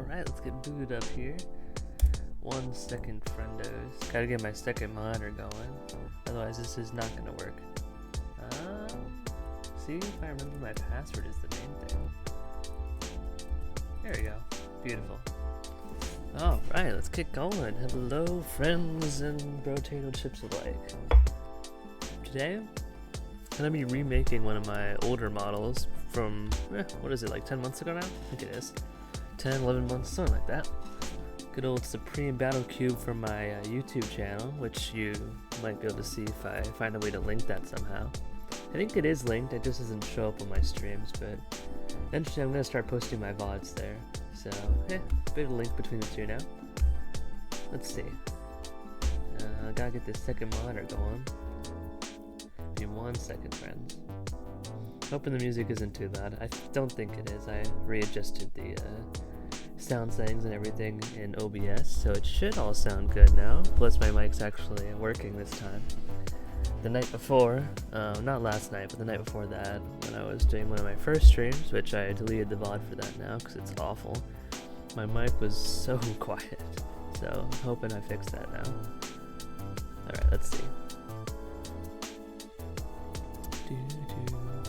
Alright, let's get booted up here. 1 second, friendos. Gotta get my second monitor going. Otherwise, this is not gonna work. See if I remember my password is the main thing. There we go. Beautiful. Alright, let's get going. Hello, friends and potato chips alike. Today, I'm gonna be remaking one of my older models from, what is it, like 10 months ago now? I think it is. 10, 11 months, something like that. Good old Supreme Battle Cube from my YouTube channel, which you might be able to see if I find a way to link that somehow. I think it is linked, it just doesn't show up on my streams, but eventually I'm going to start posting my VODs there. So, bit of a link between the two now. Let's see. Gotta get this second monitor going. Give me 1 second, friends. Hoping the music isn't too loud. I don't think it is. I readjusted the sound settings and everything in OBS, so it should all sound good now. Plus my mic's actually working this time. The night before, not last night, but the night before that, when I was doing one of my first streams, which I deleted the VOD for that now because it's awful, my mic was so quiet. So I'm hoping I fixed that now. Alright, let's see.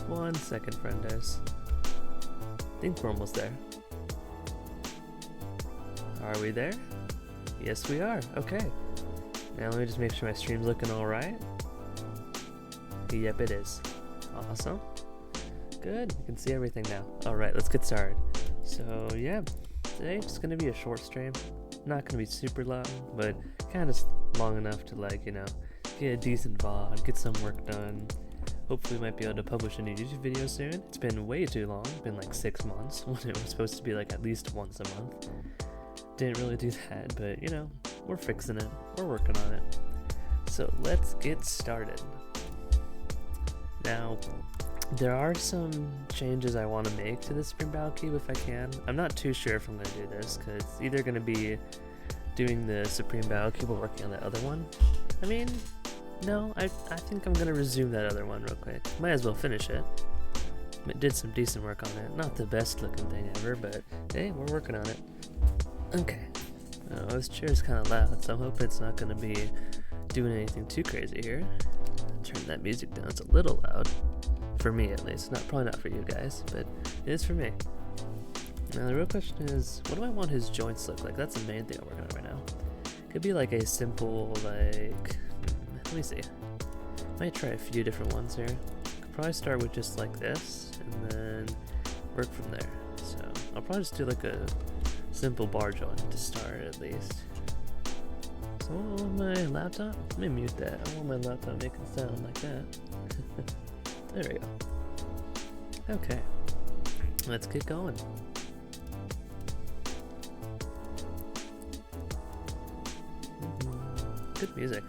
1 second, friendos. I think we're almost there. Are we there? Yes, we are. Okay. Now let me just make sure my stream's looking alright. Yep, it is. Awesome. Good. You can see everything now. Alright, let's get started. So, yeah. Today it's going to be a short stream. Not going to be super long, but kind of long enough to, like, you know, get a decent VOD, get some work done. Hopefully might be able to publish a new YouTube video soon. It's been way too long. It's been like 6 months when it was supposed to be like at least once a month. Didn't really do that, but you know, we're fixing it. We're working on it. So let's get started. Now, there are some changes I want to make to the Supreme Battle Cube if I can. I'm not too sure if I'm going to do this, because it's either going to be doing the Supreme Battle Cube or working on the other one. I mean, no, I think I'm going to resume that other one real quick. Might as well finish it. It did some decent work on it. Not the best looking thing ever, but hey, we're working on it. Okay. Oh, this chair's kind of loud, so I'm hoping it's not going to be doing anything too crazy here. Turn that music down. It's a little loud. For me, at least. Probably not for you guys, but it is for me. Now, the real question is, what do I want his joints to look like? That's the main thing I'm working on right now. Could be like a simple, like... Let me see. Might try a few different ones here. Could probably start with just like this, and then work from there. So, I'll probably just do like a simple bar joint to start at least. So on my laptop, let me mute that. I don't want my laptop making sound like that. There we go. Okay, let's get going. Good music.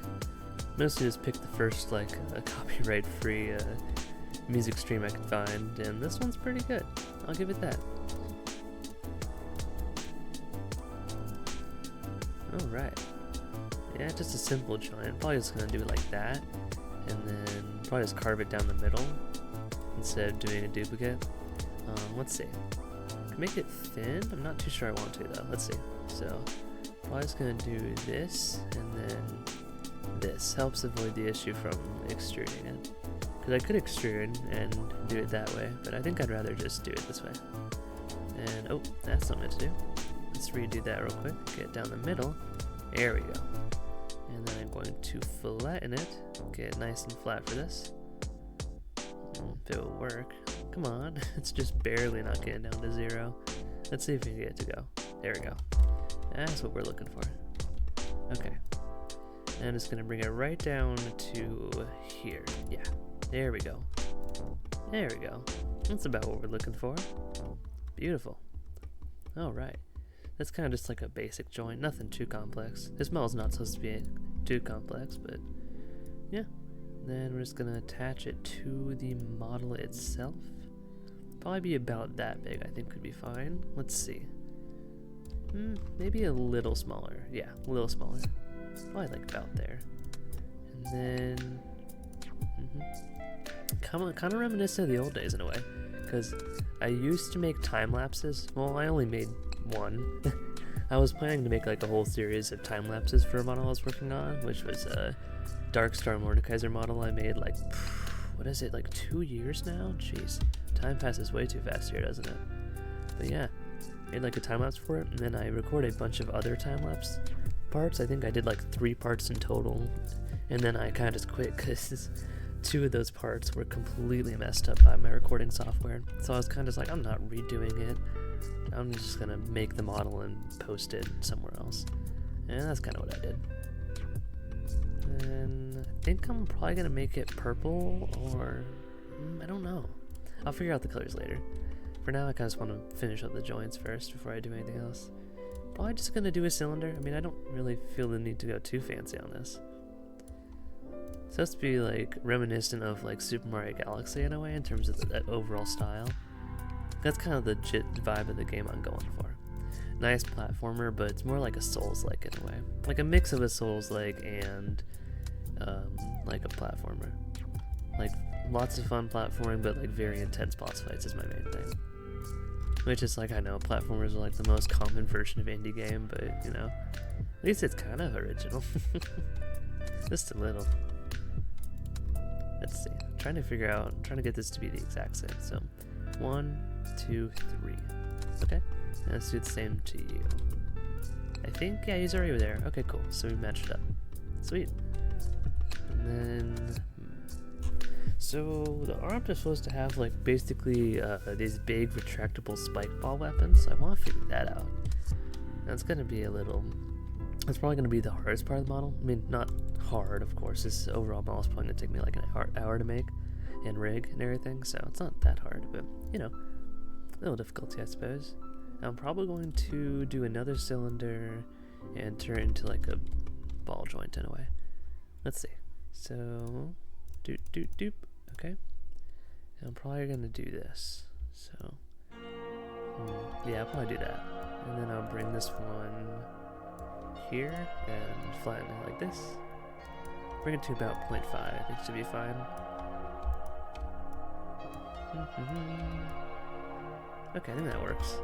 Mostly just picked the first like copyright-free music stream I could find, and this one's pretty good. I'll give it that. Alright. Yeah, just a simple joint. Probably just gonna do it like that, and then probably just carve it down the middle instead of doing a duplicate. Let's see. Can make it thin? I'm not too sure I want to though. Let's see. So, probably just gonna do this, and then this. Helps avoid the issue from extruding it. Because I could extrude and do it that way, but I think I'd rather just do it this way. And, oh, that's not meant to do. Let's redo that real quick. Get down the middle. There we go. And then I'm going to flatten it. Get it nice and flat for this. If it will work. Come on. It's just barely not getting down to 0. Let's see if we can get it to go. There we go. That's what we're looking for. Okay. And I'm just going to bring it right down to here. Yeah. There we go. There we go. That's about what we're looking for. Beautiful. Alright. That's kind of just like a basic joint. Nothing too complex. This metal's not supposed to be too complex, but yeah. Then we're just going to attach it to the model itself. Probably be about that big, I think could be fine. Let's see. Maybe a little smaller. Yeah, a little smaller. Probably like about there. And then... kind of reminiscent of the old days in a way. Because I used to make time lapses. Well, I only made one. I was planning to make like a whole series of time lapses for a model I was working on, which was a Dark Star Mordekaiser model I made like, what is it, like 2 years now? Jeez, time passes way too fast here, doesn't it? But yeah, made like a time lapse for it, and then I recorded a bunch of other time lapse parts. I think I did like 3 parts in total, and then I kind of just quit because 2 of those parts were completely messed up by my recording software. So I was kind of just like, I'm not redoing it. I'm just gonna make the model and post it somewhere else. And that's kind of what I did. And I think I'm probably gonna make it purple, or I don't know. I'll figure out the colors later. For now, I kind of just want to finish up the joints first before I do anything else. Probably just gonna do a cylinder. I mean, I don't really feel the need to go too fancy on this. It's supposed to be like reminiscent of like Super Mario Galaxy in a way in terms of that overall style. That's kind of the legit vibe of the game I'm going for. Nice platformer, but it's more like a Souls-like in a way. Like a mix of a Souls-like and like a platformer. Like lots of fun platforming, but like very intense boss fights is my main thing. Which is like, I know platformers are like the most common version of indie game, but you know, at least it's kind of original. Just a little. Let's see. I'm trying to get this to be the exact same. So 1, 2, 3. Okay. And let's do the same to you. I think, yeah, he's already there. Okay, cool. So we matched up. Sweet. And then, so the arms are supposed to have like basically these big retractable spike ball weapons. So I want to figure that out. That's gonna be that's probably gonna be the hardest part of the model. I mean, not hard, of course. This overall model is probably gonna take me like an hour to make and rig and everything. So it's not that hard, but you know, a little difficulty, I suppose. I'm probably going to do another cylinder and turn it into like a ball joint in a way. Let's see. So, doop. Okay. And I'm probably gonna do this. So, yeah, I'll probably do that. And then I'll bring this one here and flatten it like this. Bring it to about 0.5. I think it should be fine. Okay, I think that works.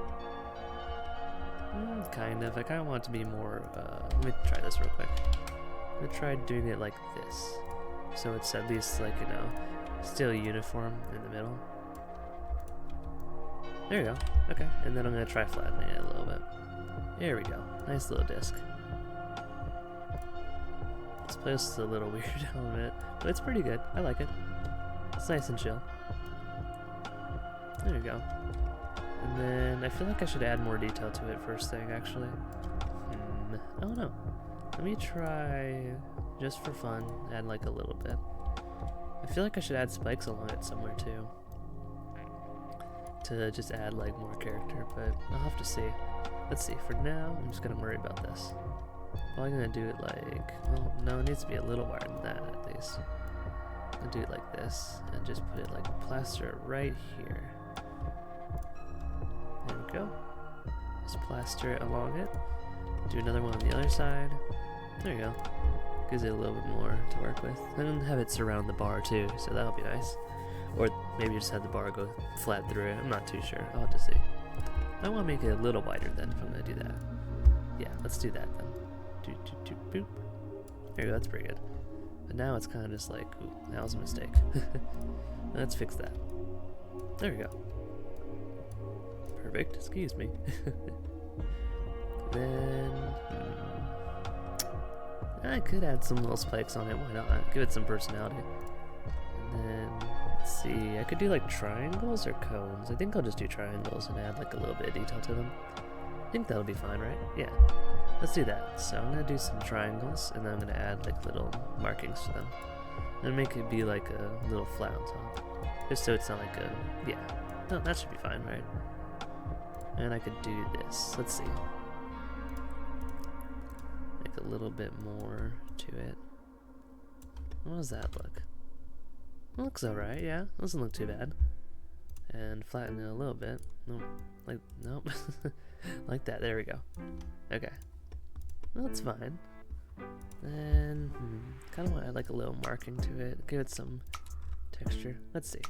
Kind of. I kind of want it to be more, let me try this real quick. I'm gonna try doing it like this. So it's at least like, you know, still uniform in the middle. There we go. Okay, and then I'm gonna try flattening it a little bit. There we go. Nice little disc. This place is a little weird element, but it's pretty good. I like it. It's nice and chill. There we go. And then I feel like I should add more detail to it first thing, actually. I don't know. Let me try, just for fun, add like a little bit. I feel like I should add spikes along it somewhere too. To just add like more character, but I'll have to see. Let's see, for now, I'm just gonna worry about this. Probably gonna do it like, well, no, it needs to be a little wider than that at least. I'll do it like this, and just put it like plaster right here. There we go. Just plaster it along it. Do another one on the other side. There you go. Gives it a little bit more to work with. And then have it surround the bar too, so that'll be nice. Or maybe just have the bar go flat through it. I'm not too sure. I'll have to see. I want to make it a little wider then if I'm going to do that. Yeah, let's do that then. Boop. There you go, that's pretty good. But now it's kind of just like, ooh, that was a mistake. Let's fix that. There we go. Perfect, excuse me. Then, I could add some little spikes on it, why not? Give it some personality. And then, let's see, I could do like triangles or cones. I think I'll just do triangles and add like a little bit of detail to them. I think that'll be fine, right? Yeah. Let's do that. So I'm going to do some triangles, and then I'm going to add like little markings to them. And make it be like a little flat on top. Just so it's not like a, yeah. No, that should be fine, right? And I could do this. Let's see. Make a little bit more to it. How does that look? It looks alright, yeah. Doesn't look too bad. And flatten it a little bit. Nope. Like, nope. Like that. There we go. Okay. Well, that's fine. And kind of want to add like a little marking to it. Give it some texture. Let's see.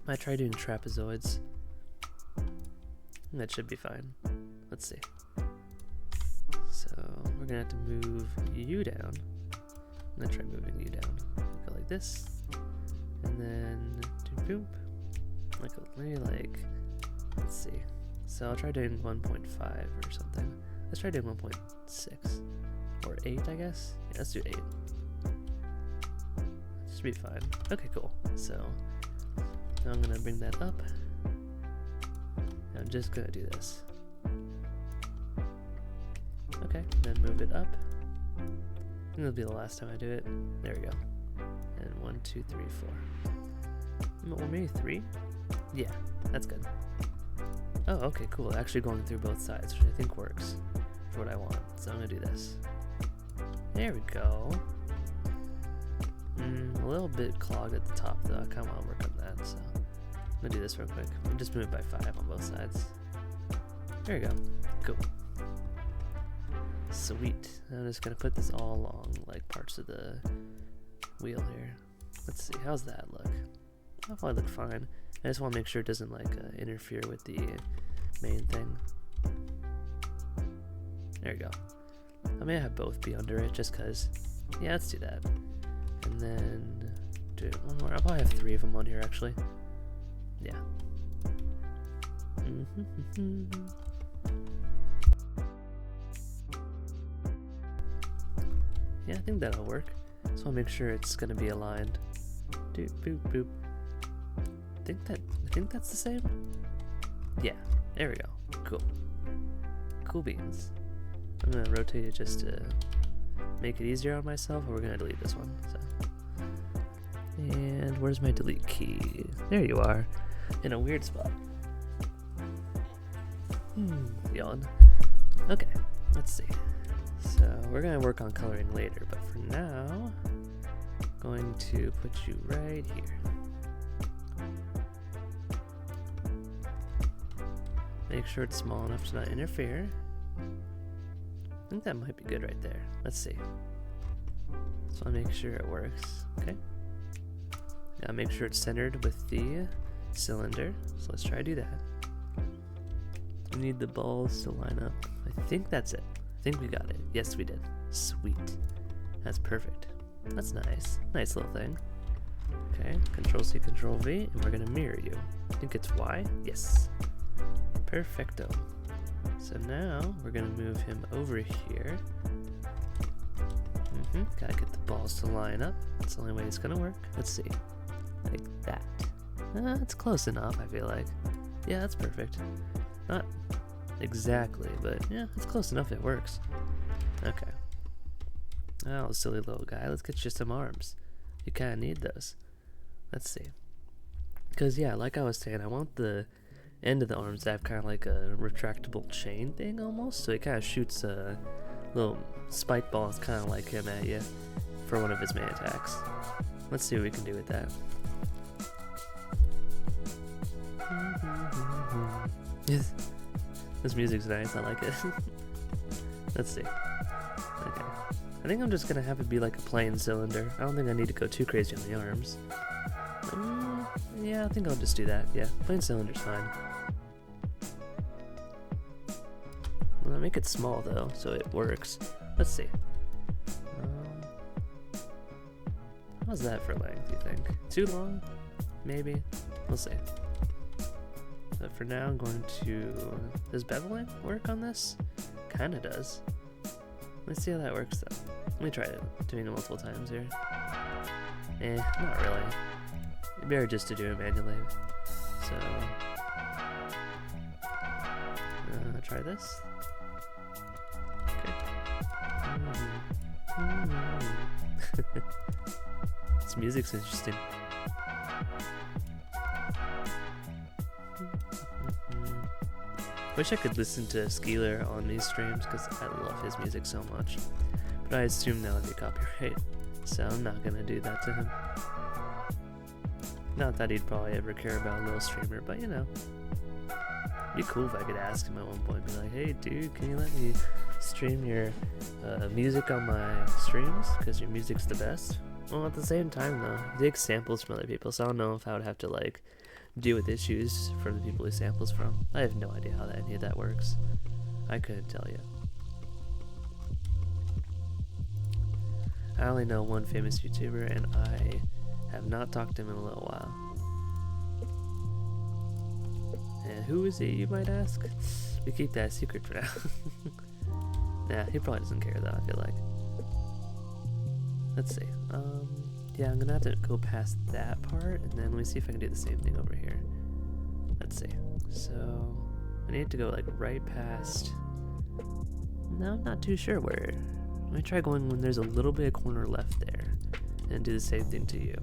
Might try doing trapezoids. That should be fine. Let's see. So we're gonna have to move you down. I'm gonna try moving you down. Go like this, and then boop. Maybe like, let's see. So I'll try doing 1.5 or something. Let's try doing 1.6 or 8, I guess. Yeah, let's do 8. Should be fine. Okay, cool. So now I'm gonna bring that up. I'm just gonna do this. Okay, then move it up. And it'll be the last time I do it. There we go. And 1, 2, 3, 4. Or maybe 3? Yeah, that's good. Oh, okay, cool. Actually going through both sides, which I think works for what I want. So I'm gonna do this. There we go. A little bit clogged at the top though. I kinda wanna work on that, so I'm gonna do this real quick. I'm just move it by 5 on both sides. There you go. Cool. Sweet. I'm just gonna put this all along like parts of the wheel here. Let's see, how's that look? That'll probably look fine. I just want to make sure it doesn't like interfere with the main thing. There you go. I may have both be under it just cause. Yeah, let's do that. And then do one more. I'll probably have 3 of them on here actually. Yeah. Yeah, I think that'll work. Just want to make sure it's gonna be aligned. Doop boop boop. I think that's the same. Yeah, there we go. Cool. Cool beans. I'm gonna rotate it just to make it easier on myself, or we're gonna delete this one. So. And where's my delete key? There you are, in a weird spot. Yawn. Okay, let's see. So we're gonna work on coloring later, but for now, I'm going to put you right here. Make sure it's small enough to not interfere. I think that might be good right there. Let's see. Just want to make sure it works. Okay. Gotta make sure it's centered with the cylinder. So let's try to do that. We need the balls to line up. I think that's it. I think we got it. Yes, we did. Sweet. That's perfect. That's nice. Nice little thing. Okay. Control C, Control V, and we're gonna mirror you. I think it's Y. Yes. Perfecto. So now we're gonna move him over here. Gotta get the balls to line up. That's the only way it's gonna work. Let's see. Like that. That's close enough, I feel like. Yeah, that's perfect. Not exactly, but yeah, it's close enough. It works. Okay. Oh, silly little guy. Let's get you some arms. You kind of need those. Let's see. Because, yeah, like I was saying, I want the end of the arms to have kind of like a retractable chain thing almost. So it kind of shoots little spike balls kind of like him at you for one of his main attacks. Let's see what we can do with that. This music's nice, I like it. Let's see. Okay. I think I'm just gonna have it be like a plain cylinder. I don't think I need to go too crazy on the arms. Yeah, I think I'll just do that. Yeah, plain cylinder's fine. Well, I'll make it small though, so it works. Let's see. How's that for length, you think? Too long? Maybe? We'll see. But for now, I'm going to... Does beveling work on this? Kinda does. Let's see how that works though. Let me try it, doing it multiple times here. Not really. It'd be better just to do it manually. So... try this. Okay. This music's interesting. Wish I could listen to Skeeler on these streams because I love his music so much. But I assume that would be copyright, so I'm not gonna do that to him. Not that he'd probably ever care about a little streamer, but you know. It'd be cool if I could ask him at one point, be like, hey dude, can you let me stream your music on my streams? Because your music's the best. Well, at the same time though, he takes samples from other people, so I don't know if I would have to like deal with issues from the people he samples from. I have no idea how any of that works. I couldn't tell you. I only know one famous YouTuber, and I have not talked to him in a little while. And who is he, you might ask? We keep that secret for now. Yeah, he probably doesn't care though, I feel like. Let's see. Yeah, I'm gonna have to go past that part, and then let me see if I can do the same thing over here. Let's see. So, I need to go like right past... No, I'm not too sure where. Let me try going when there's a little bit of corner left there, and do the same thing to you.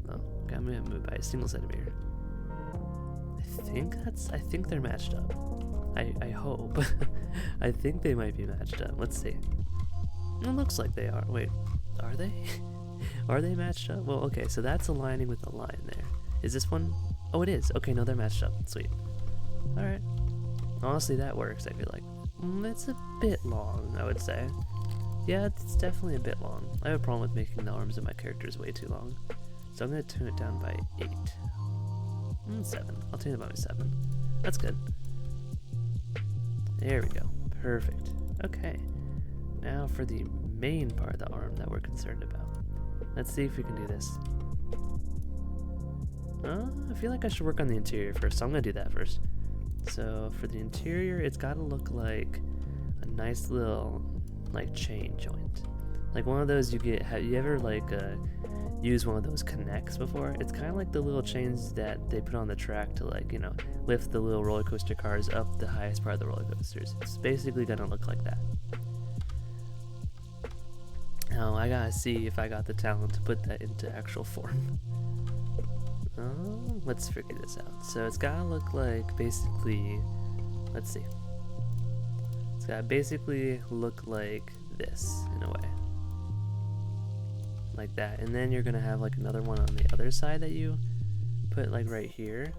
Oh, okay, I'm gonna move by a single centimeter. I think they're matched up. I hope. I think they might be matched up. Let's see. It looks like they are. Wait, are they? Are they matched up? Well, okay, so that's aligning with the line there. Is this one? Oh, it is. Okay, no, they're matched up. Sweet. Alright. Honestly, that works, I feel like. It's a bit long, I would say. Yeah, it's definitely a bit long. I have a problem with making the arms of my characters way too long. So I'm going to tune it down by 8. 7. I'll tune it by 7. That's good. There we go. Perfect. Okay. Now for the main part of the arm that we're concerned about. Let's see if we can do this. I feel like I should work on the interior first, so I'm going to do that first. So for the interior, it's got to look like a nice little like chain joint. Like one of those you get, have you ever like used one of those connects before? It's kind of like the little chains that they put on the track to like, you know, lift the little roller coaster cars up the highest part of the roller coasters. It's basically going to look like that. Now I gotta see if I got the talent to put that into actual form. Let's figure this out. So it's gotta look like basically, let's see. It's gotta basically look like this in a way. Like that. And then you're gonna have like another one on the other side that you put like right here.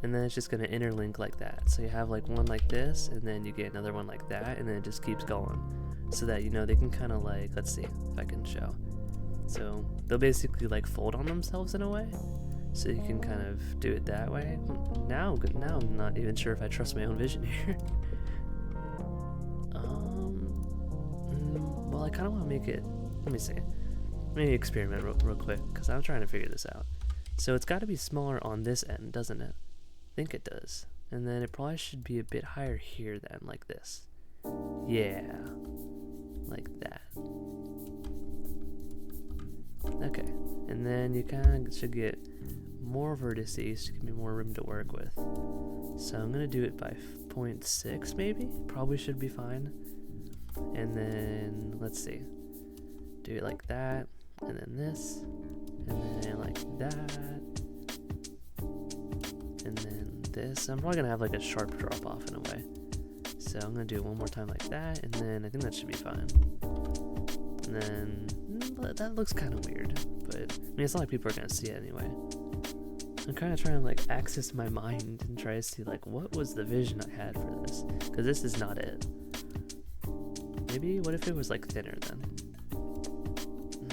And then it's just gonna interlink like that. So you have like one like this, and then you get another one like that, and then it just keeps going. So that, you know, they can kind of like, let's see if I can show. So they'll basically like fold on themselves in a way. So you can kind of do it that way. Now I'm not even sure if I trust my own vision here. Well, I kind of want to make it, let me see. Let me experiment real quick, because I'm trying to figure this out. So it's got to be smaller on this end, doesn't it? I think it does. And then it probably should be a bit higher here then, like this. Yeah. Like that. Okay. And then you kind of should get more vertices to give me more room to work with. So I'm going to do it by 0.6 maybe. Probably should be fine. And then, let's see. Do it like that. And then this. And then like that. And then this. I'm probably going to have like a sharp drop off in a way. So I'm going to do it one more time like that, and then I think that should be fine. And then, that looks kind of weird, but I mean, it's not like people are going to see it anyway. I'm kind of trying to like access my mind and try to see like, what was the vision I had for this? Because this is not it. Maybe, what if it was like thinner then?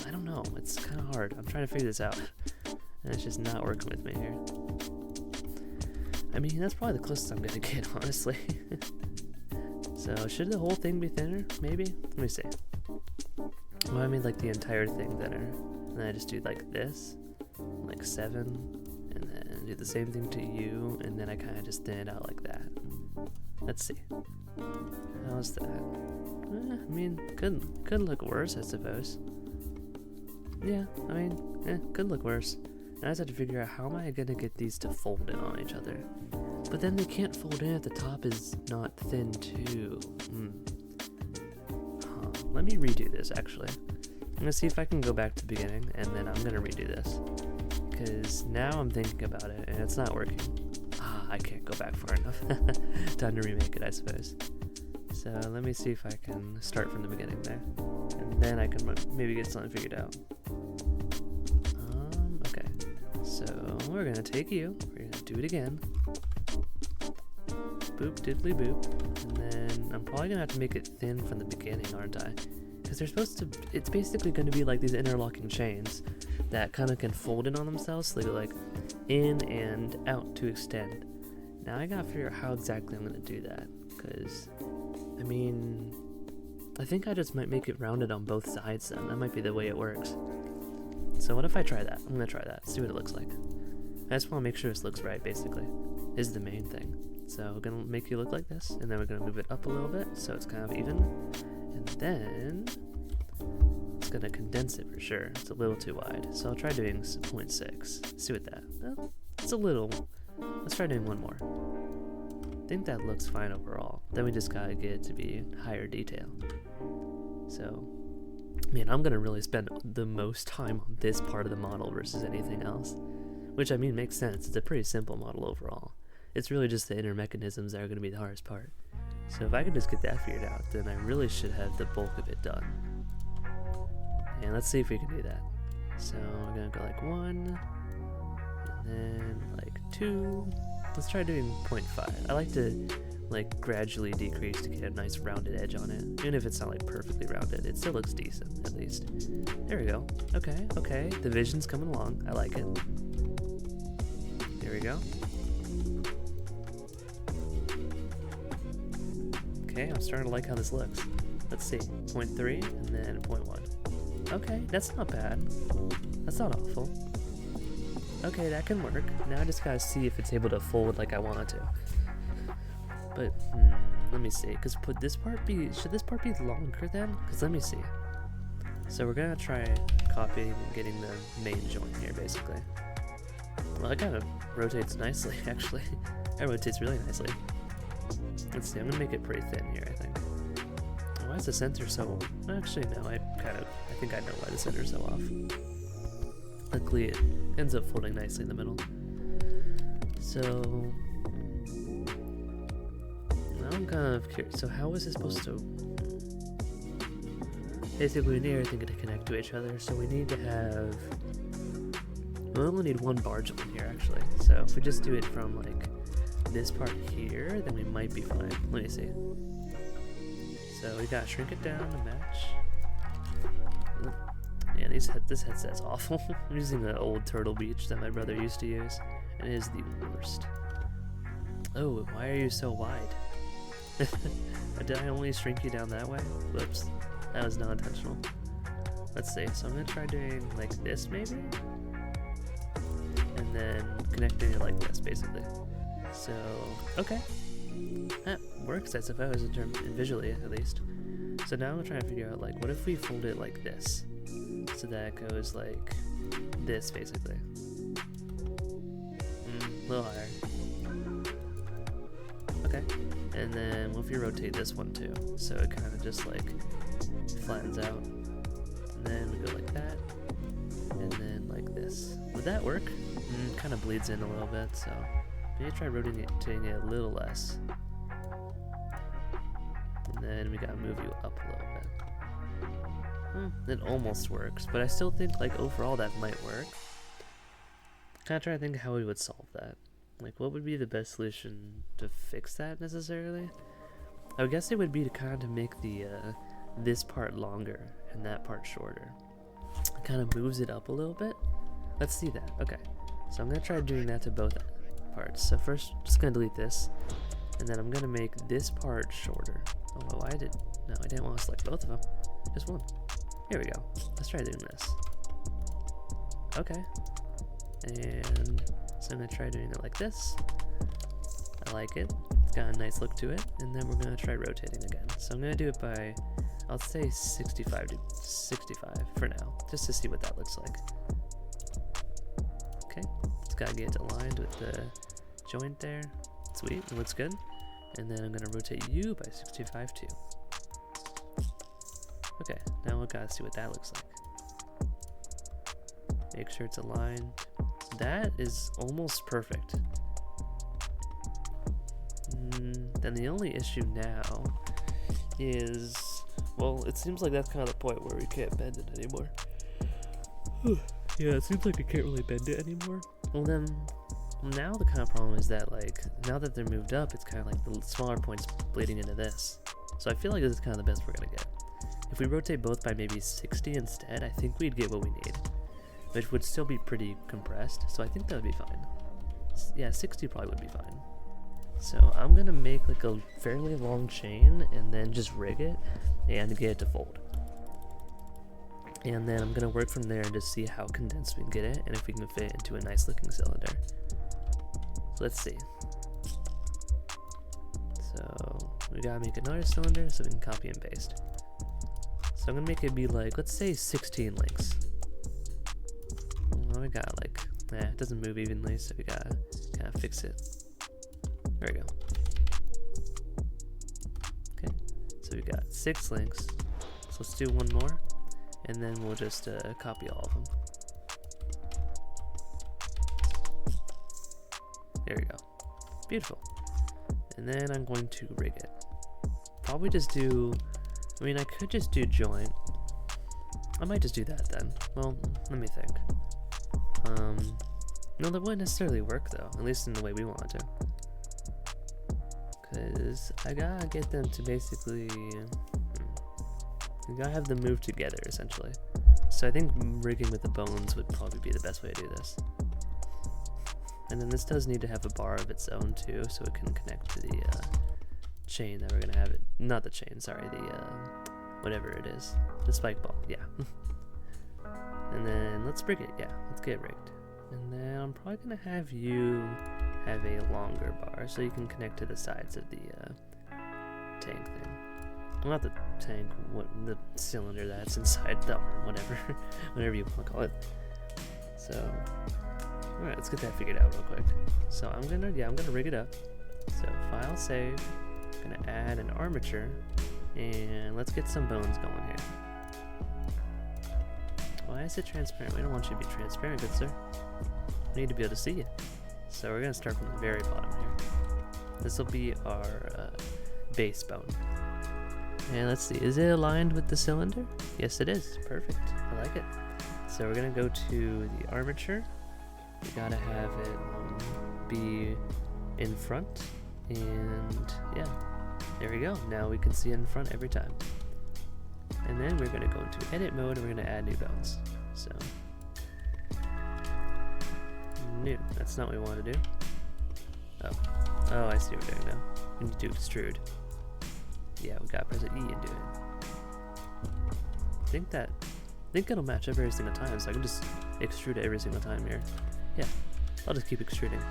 I don't know, it's kind of hard. I'm trying to figure this out, and it's just not working with me here. I mean, that's probably the closest I'm going to get, honestly. So, should the whole thing be thinner? Maybe? Let me see. Well, I made like the entire thing thinner. And then I just do like this, like 7, and then do the same thing to you, and then I kind of just thin it out like that. Let's see. How's that? I mean, could look worse, I suppose. Yeah, I mean, could look worse. And I just have to figure out how am I going to get these to fold in on each other. But then they can't fold in if the top is not thin too. Let me redo this actually. I'm going to see if I can go back to the beginning, and then I'm going to redo this. Because now I'm thinking about it, and it's not working. I can't go back far enough. Time to remake it, I suppose. So let me see if I can start from the beginning there. And then I can maybe get something figured out. Okay. So we're going to take you. We're going to do it again. Boop, diddly boop. And then I'm probably going to have to make it thin from the beginning, aren't I? Because they're supposed to, it's basically going to be like these interlocking chains that kind of can fold in on themselves. So they go like in and out to extend. Now I gotta figure out how exactly I'm gonna do that, because, I mean, I think I just might make it rounded on both sides then. That might be the way it works. So what if I try that? I'm gonna try that, see what it looks like. I just wanna make sure this looks right, basically, is the main thing. So we're gonna make you look like this, and then we're gonna move it up a little bit, so it's kind of even. And then, it's gonna condense it for sure. It's a little too wide. So I'll try doing 0.6, see what that, well, it's a little, let's try doing one more. I think that looks fine overall. Then we just gotta get it to be higher detail. So, man, I'm gonna really spend the most time on this part of the model versus anything else. Which, I mean, makes sense. It's a pretty simple model overall. It's really just the inner mechanisms that are gonna be the hardest part. So if I can just get that figured out, then I really should have the bulk of it done. And let's see if we can do that. So we're gonna go like 1, and then like 2. Let's try doing 0.5. I like to like gradually decrease to get a nice rounded edge on it. Even if it's not like perfectly rounded, it still looks decent at least. There we go. Okay, okay. The vision's coming along. I like it. There we go. Okay, I'm starting to like how this looks. Let's see. 0.3 and then 0.1. Okay, that's not bad. That's not awful. Okay, that can work. Now I just gotta see if it's able to fold like I want it to. But, let me see. Cause should this part be longer then? Cause let me see. So we're gonna try copying and getting the main joint here, basically. Well, it kind of rotates nicely, actually. It rotates really nicely. Let's see, I'm gonna make it pretty thin here, I think. Why is the center so... Actually, no, I think I know why the center's so off. Luckily, it ends up folding nicely in the middle. So... now I'm kind of curious. So how is this supposed to... Basically, we need everything to connect to each other, so we need to have... We only need one bar joint here, actually. So if we just do it from, like, this part here, then we might be fine. Let me see. So we gotta shrink it down to match. Yeah, this headset's awful. I'm using an old Turtle Beach that my brother used to use, and it is the worst. Oh, why are you so wide? Did I only shrink you down that way? Whoops, that was not intentional. Let's see, so I'm gonna try doing like this maybe? And then connecting it like this, basically. So, okay. That works, I suppose, visually at least. So now I'm trying to figure out, like, what if we fold it like this? So that it goes like this, basically. A little higher. Okay. And then what if you rotate this one too? So it kind of just like flattens out. And then we go like that. And then like this. Would that work? Kind of bleeds in a little bit, so maybe try rotating it a little less. And then we gotta move you up a little bit. It almost works, but I still think like overall that might work. Kind of trying to think how we would solve that. Like, what would be the best solution to fix that necessarily? I would guess it would be to kind of make the this part longer and that part shorter. It kind of moves it up a little bit. Let's see that. Okay, so I'm gonna try doing that to both parts. So first, just gonna delete this, and then I'm gonna make this part shorter. Oh, I didn't want to select both of them. Just one. Here we go. Let's try doing this. Okay. And so I'm gonna try doing it like this. I like it. It's got a nice look to it. And then we're gonna try rotating again. So I'm gonna do it by, I'll say 65 to 65 for now, just to see what that looks like. Okay. It's gotta get aligned with the joint there. Sweet. It looks good. And then I'm gonna rotate you by 65 too. Okay, now we gotta see what that looks like. Make sure it's aligned. That is almost perfect. Then the only issue now is, well, it seems like that's kind of the point where we can't bend it anymore. Yeah, it seems like we can't really bend it anymore. Well then, now the kind of problem is that, like, now that they're moved up, it's kind of like the smaller points bleeding into this. So I feel like this is kind of the best we're gonna get. If we rotate both by maybe 60 instead, I think we'd get what we need. Which would still be pretty compressed, so I think that would be fine. Yeah, 60 probably would be fine. So I'm gonna make like a fairly long chain and then just rig it and get it to fold. And then I'm gonna work from there and just see how condensed we can get it and if we can fit it into a nice looking cylinder. So let's see. So we gotta make another cylinder so we can copy and paste. So I'm gonna make it be like, let's say 16 links. Well, we got like, it doesn't move evenly, so we gotta kind of fix it. There we go. Okay, so we got 6 links. So let's do one more, and then we'll just copy all of them. There we go. Beautiful. And then I'm going to rig it. Probably just do, I mean, I could just do joint. I might just do that then. Well, let me think. No, that wouldn't necessarily work though, at least in the way we want it to. Because I gotta get them to basically, you gotta have them move together essentially. So I think rigging with the bones would probably be the best way to do this. And then this does need to have a bar of its own too, so it can connect to the chain that we're gonna have it. Not the chain, sorry, the whatever it is, the spike ball. Yeah. And then let's rig it. Yeah, let's get it rigged. And then I'm probably gonna have you have a longer bar so you can connect to the sides of the tank thing. Well, not the tank, what the cylinder that's inside the arm, whatever, whatever you want to call it. So, all right, let's get that figured out real quick. So I'm gonna rig it up. So file save. Gonna add an armature, and let's get some bones going here. Why is it transparent? We don't want you to be transparent, good sir. We need to be able to see you. So we're gonna start from the very bottom here. This will be our base bone. And let's see, is it aligned with the cylinder? Yes, it is. Perfect. I like it. So we're gonna go to the armature. We gotta have it be in front, and yeah, there we go. Now we can see it in front every time. And then we're gonna go into edit mode and we're gonna add new bones. So new. That's not what we want to do. Oh, I see what we're doing now. We need to extrude. Yeah, we gotta press E and do it. I think it'll match up every single time, so I can just extrude it every single time here. Yeah, I'll just keep extruding.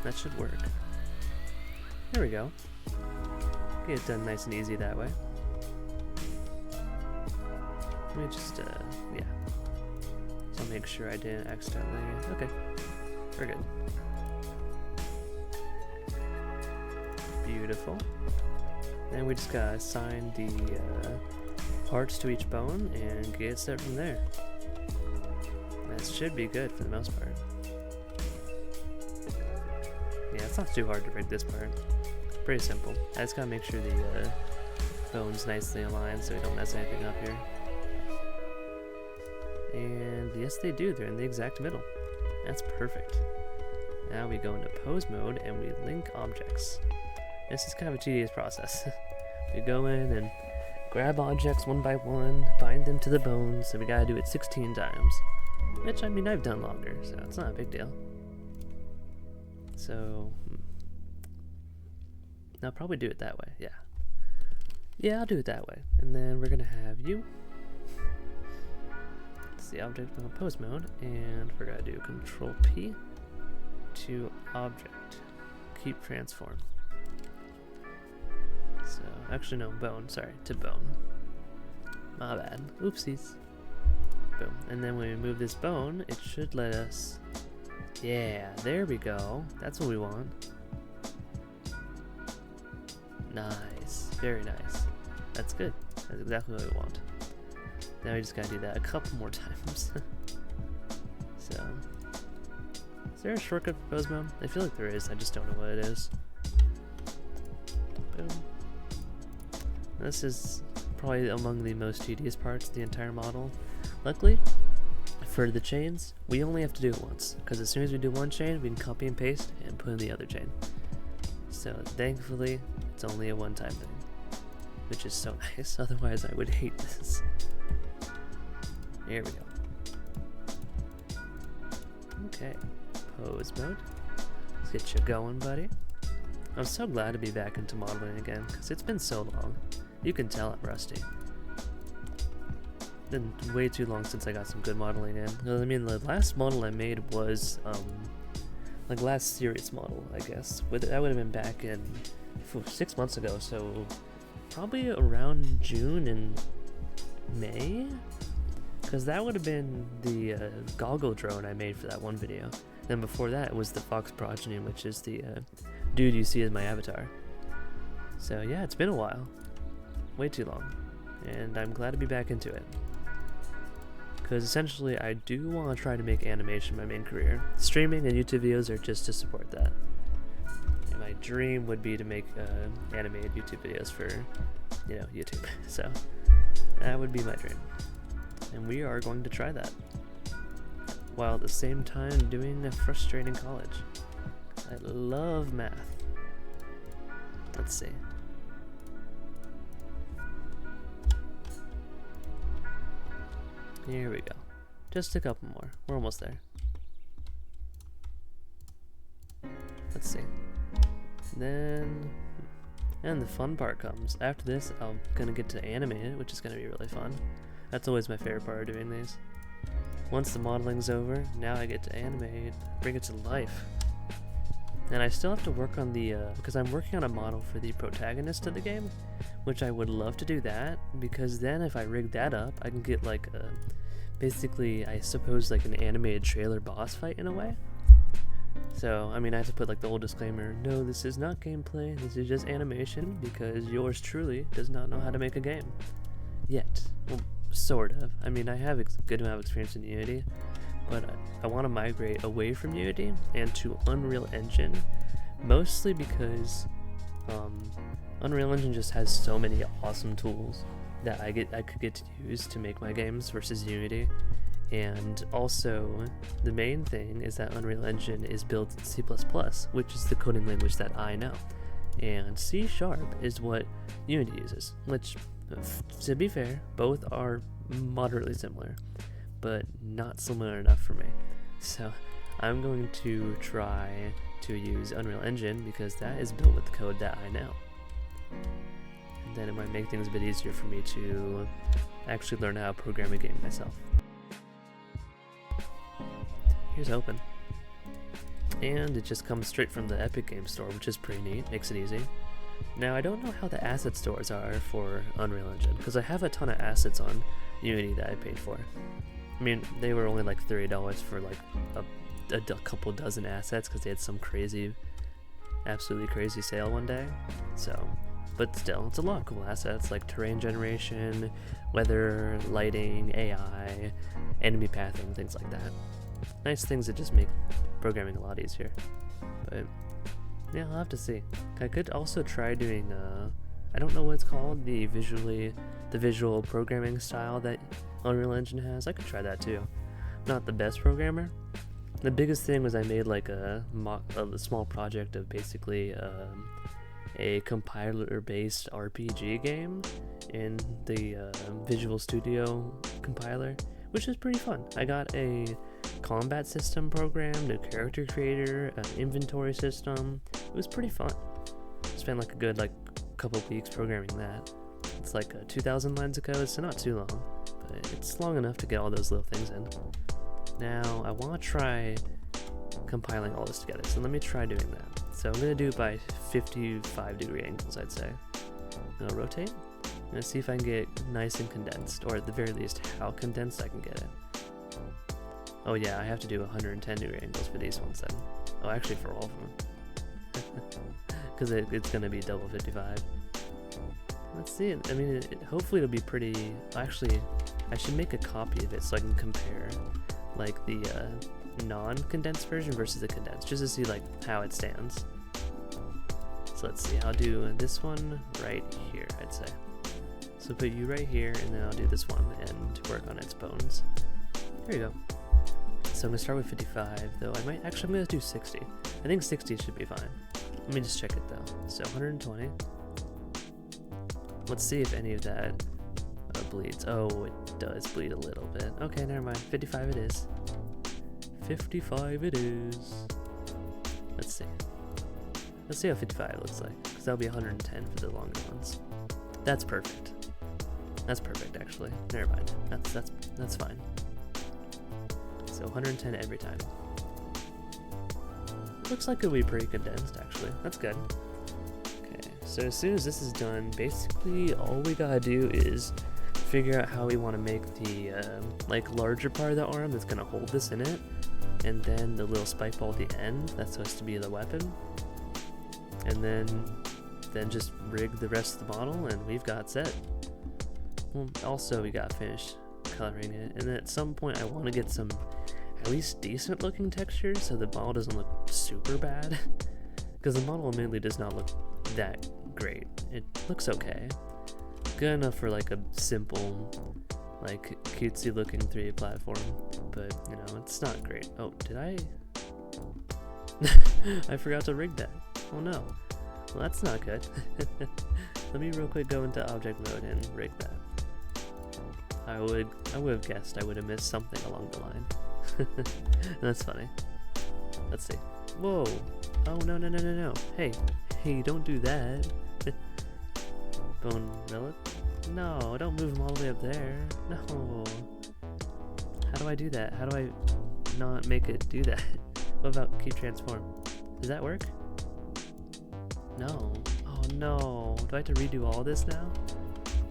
That should work. There we go. Get it done nice and easy that way. Let me just, yeah. So I'll make sure I didn't accidentally, okay, we're good. Beautiful. Then we just gotta assign the parts to each bone and get it set from there. That should be good for the most part. Yeah, it's not too hard to rig this part. Pretty simple. I just gotta make sure the bone's nicely aligned so we don't mess anything up here. And yes, they do. They're in the exact middle. That's perfect. Now we go into pose mode and we link objects. This is kind of a tedious process. We go in and grab objects one by one, bind them to the bones, so we gotta do it 16 times. Which, I mean, I've done longer, so it's not a big deal. So, I'll probably do it that way, yeah. Yeah, I'll do it that way. And then we're gonna have you. It's the object on pose mode, and we're gonna do Control P to object. Keep transform. So, actually no, bone, sorry, to bone. My bad, oopsies. Boom, and then when we move this bone, it should let us, yeah, there we go, that's what we want. Nice, very nice. That's good, that's exactly what we want. Now we just gotta do that a couple more times. So, is there a shortcut for pose mode? I feel like there is, I just don't know what it is. Boom. This is probably among the most tedious parts of the entire model. Luckily, for the chains, we only have to do it once, because as soon as we do one chain, we can copy and paste and put in the other chain. So thankfully, it's only a one-time thing, which is so nice, otherwise I would hate this. Here we go. Okay, pose mode. Let's get you going, buddy. I'm so glad to be back into modeling again, because it's been so long. You can tell I'm rusty. Been way too long since I got some good modeling in. I mean, the last model I made was, like last serious model, I guess. That would have been back in 6 months ago, so probably around June and May? Because that would have been the goggle drone I made for that one video. Then before that was the Fox Progeny, which is the dude you see as my avatar. So yeah, it's been a while. Way too long. And I'm glad to be back into it. Because essentially I do want to try to make animation my main career. Streaming and YouTube videos are just to support that. And my dream would be to make animated YouTube videos for, you know, YouTube. So that would be my dream. And we are going to try that. While at the same time doing a frustrating college. I love math. Let's see. Here we go. Just a couple more. We're almost there. Let's see. And the fun part comes. After this, I'm gonna get to animate it, which is gonna be really fun. That's always my favorite part of doing these. Once the modeling's over, now I get to animate, bring it to life. And I still have to work on the, because I'm working on a model for the protagonist of the game, which I would love to do that, because then if I rig that up, I can get like a, basically, I suppose like an animated trailer boss fight in a way. So, I mean, I have to put like the old disclaimer, no, this is not gameplay, this is just animation, because yours truly does not know how to make a game. Yet. Well, sort of. I mean, I have a good amount of experience in Unity, but I want to migrate away from Unity and to Unreal Engine, mostly because Unreal Engine just has so many awesome tools that I could get to use to make my games versus Unity. And also, the main thing is that Unreal Engine is built in C++, which is the coding language that I know. And C# is what Unity uses, which, to be fair, both are moderately similar, but not similar enough for me. So I'm going to try to use Unreal Engine because that is built with the code that I know. And then it might make things a bit easier for me to actually learn how to program a game myself. Here's open. And it just comes straight from the Epic Game Store, which is pretty neat, makes it easy. Now, I don't know how the asset stores are for Unreal Engine, because I have a ton of assets on Unity that I paid for. I mean, they were only like $30 for like a couple dozen assets, because they had some crazy, absolutely crazy sale one day. So, but still, it's a lot of cool assets, like terrain generation, weather, lighting, AI, enemy pathing, things like that. Nice things that just make programming a lot easier. But yeah, I'll have to see. I could also try doing, I don't know what it's called, the visual programming style that Unreal Engine has. I could try that too. Not the best programmer. The biggest thing was I made like a small project of basically a compiler-based RPG game in the Visual Studio compiler, which is pretty fun. I got a combat system programmed, a character creator, an inventory system. It was pretty fun. Spent like a good couple weeks programming that. It's like 2,000 lines of code, so not too long, but it's long enough to get all those little things in. Now I want to try compiling all this together, so let me try doing that. So I'm going to do it by 55-degree angles, I'd say. I'm going to rotate. I'm going to see if I can get nice and condensed, or at the very least how condensed I can get it. Oh yeah, I have to do 110-degree angles for these ones then. Oh, actually for all of them. Because it's going to be double 55. Let's see. I mean, hopefully it'll be pretty... Actually, I should make a copy of it so I can compare like the non-condensed version versus the condensed, just to see like how it stands. So let's see. I'll do this one right here, I'd say. So put you right here, and then I'll do this one and work on its bones. There you go. So I'm going to start with 55, though I'm going to do 60. I think 60 should be fine. Let me just check it though. So 120. Let's see if any of that bleeds. Oh, it does bleed a little bit. Okay, never mind. 55 it is. 55 it is. Let's see. Let's see how 55 looks like, because that'll be 110 for the longer ones. That's perfect. That's perfect, actually. Never mind. That's fine. So 110 every time. Looks like it'll be pretty condensed, actually. That's good. Okay, so as soon as this is done, basically all we gotta do is figure out how we want to make the like larger part of the arm that's gonna hold this in it, and then the little spike ball at the end that's supposed to be the weapon, and then just rig the rest of the model, and we've got set. Well, also we got finished coloring it, and then at some point I want to get some at least decent looking textures so the model doesn't look super bad, because the model admittedly does not look that great. It looks okay, good enough for like a simple, like cutesy looking 3D platform, but you know, it's not great. Oh, did I? I forgot to rig that. Oh no. Well, that's not good. Let me real quick go into object mode and rig that. I would have guessed I would have missed something along the line. That's funny. Let's see. Whoa. Oh, no. Hey, don't do that. Bone relic? No, don't move them all the way up there. No. How do I do that? How do I not make it do that? What about keep transform? Does that work? No. Oh no. Do I have to redo all this now?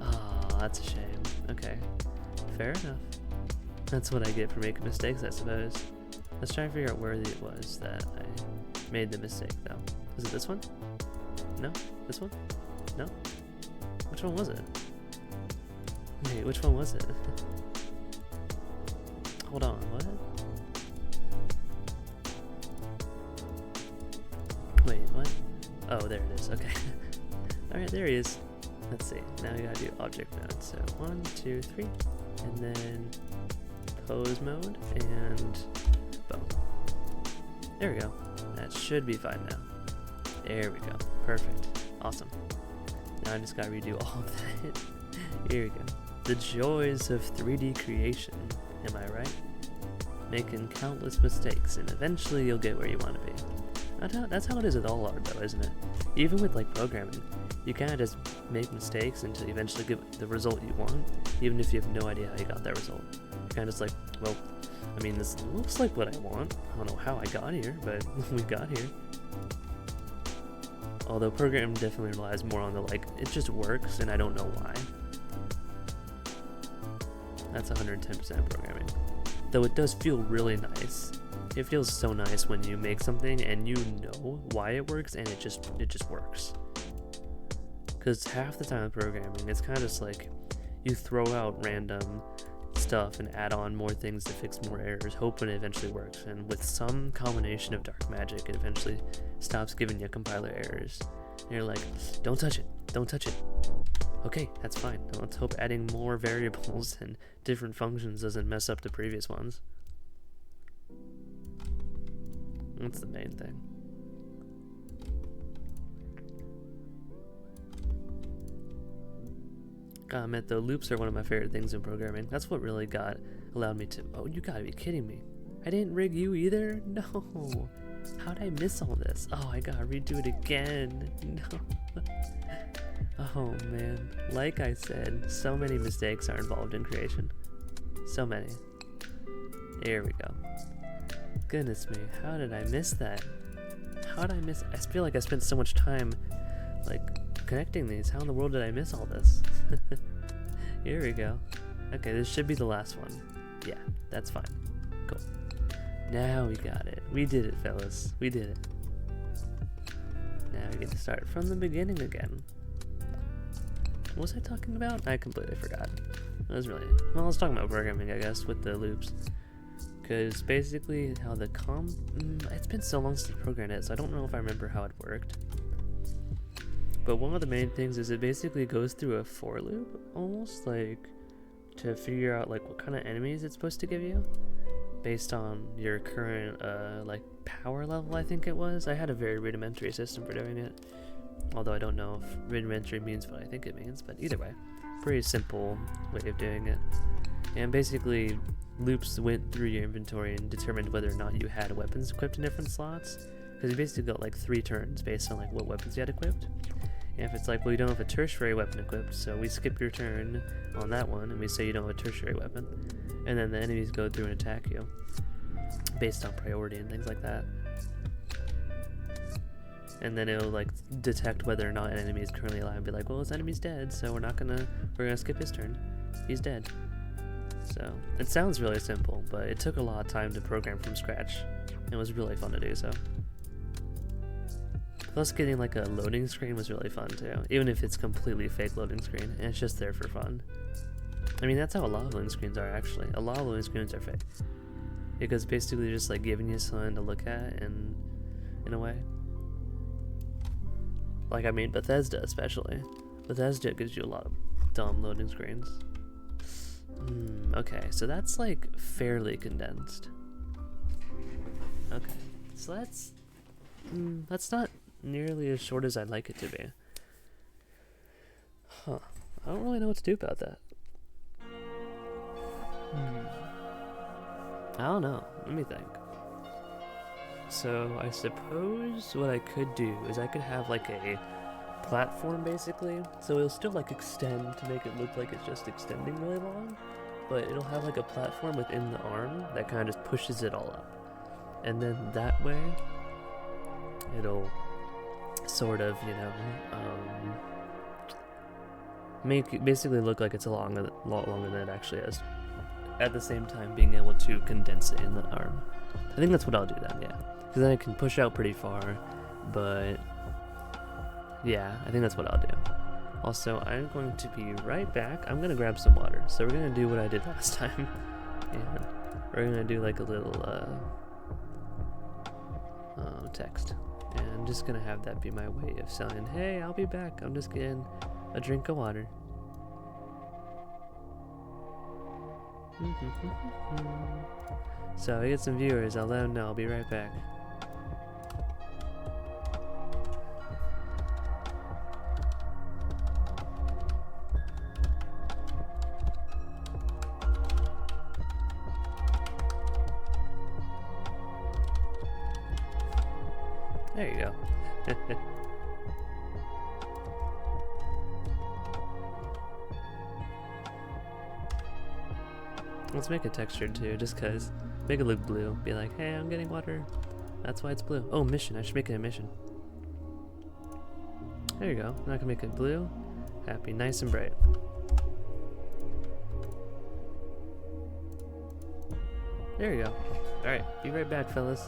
Oh, that's a shame. Okay. Fair enough. That's what I get for making mistakes, I suppose. Let's try and figure out where it was that I made the mistake, though. Was it this one? No? This one? No? Which one was it? Wait, which one was it? Hold on, what? Wait, what? Oh, there it is, okay. Alright, there he is. Let's see, now we gotta do object mode. So 1, 2, 3, and then pose mode, and boom. There we go. That should be fine now. There we go. Perfect. Awesome. Now I just gotta redo all of that. Here we go. The joys of 3D creation. Am I right? Making countless mistakes, and eventually you'll get where you want to be. That's how it is with all art, though, isn't it? Even with like programming, you kind of just make mistakes until you eventually get the result you want, even if you have no idea how you got that result. You're kind of just like, well, I mean, this looks like what I want. I don't know how I got here, but we got here. Although programming definitely relies more on the like, it just works, and I don't know why. That's 110% programming. Though it does feel really nice. It feels so nice when you make something and you know why it works, and it just works. Because half the time with programming, it's kind of just like you throw out random stuff and add on more things to fix more errors, hoping it eventually works. And with some combination of dark magic, it eventually stops giving you compiler errors. And you're like, don't touch it, don't touch it. Okay, that's fine. Now let's hope adding more variables and different functions doesn't mess up the previous ones. That's the main thing. Gotta admit though, loops are one of my favorite things in programming. That's what really allowed me to... Oh, you gotta be kidding me. I didn't rig you either? No. How'd I miss all this? Oh, I gotta redo it again. No. Oh man. Like I said, so many mistakes are involved in creation. So many. There we go. Goodness me, how did I miss that? How did I miss... I feel like I spent so much time, like, connecting these. How in the world did I miss all this? Here we go. Okay, this should be the last one. Yeah, that's fine. Cool. Now we got it. We did it, fellas. We did it. Now we get to start from the beginning again. What was I talking about? I completely forgot. It was really... Well, I was talking about programming, I guess, with the loops. Because basically how the it's been so long since I programmed it, so I don't know if I remember how it worked. But one of the main things is it basically goes through a for loop, almost, like, to figure out, like, what kind of enemies it's supposed to give you, based on your current, like, power level, I think it was. I had a very rudimentary system for doing it, although I don't know if rudimentary means what I think it means, but either way, pretty simple way of doing it. And basically, loops went through your inventory and determined whether or not you had weapons equipped in different slots, because you basically got like 3 turns based on like what weapons you had equipped. And if it's like, well, you don't have a tertiary weapon equipped, so we skip your turn on that one, and we say you don't have a tertiary weapon, and then the enemies go through and attack you based on priority and things like that. And then it'll like detect whether or not an enemy is currently alive and be like, well, this enemy's dead, so we're gonna skip his turn. He's dead. So it sounds really simple, but it took a lot of time to program from scratch. It was really fun to do so. Plus getting like a loading screen was really fun too, even if it's completely fake loading screen and it's just there for fun. I mean, that's how a lot of loading screens are actually. A lot of loading screens are fake. Because basically they're just like giving you something to look at and in a way. Like, I mean, Bethesda especially. Bethesda gives you a lot of dumb loading screens. Okay, so that's like fairly condensed. Okay, so that's not nearly as short as I'd like it to be. Huh, I don't really know what to do about that. I don't know, let me think. So I suppose what I could do is I could have like a platform basically, so it'll still like extend to make it look like it's just extending really long, but it'll have like a platform within the arm that kind of just pushes it all up, and then that way it'll sort of, you know, make it basically look like it's a lot longer than it actually is, at the same time being able to condense it in the arm. I think that's what I'll do then, yeah. Because then I can push out pretty far, but yeah, I think that's what I'll do. Also, I'm going to be right back. I'm going to grab some water. So we're going to do what I did last time. And we're going to do like a little text. And I'm just going to have that be my way of saying, hey, I'll be back. I'm just getting a drink of water. So I get some viewers. I'll let them know. I'll be right back. There you go. Let's make it textured too, just cause. Make it look blue. Be like, hey, I'm getting water. That's why it's blue. Oh, mission. I should make it a mission. There you go. Now I can make it blue. Happy, nice and bright. There you go. Alright, be right back, fellas.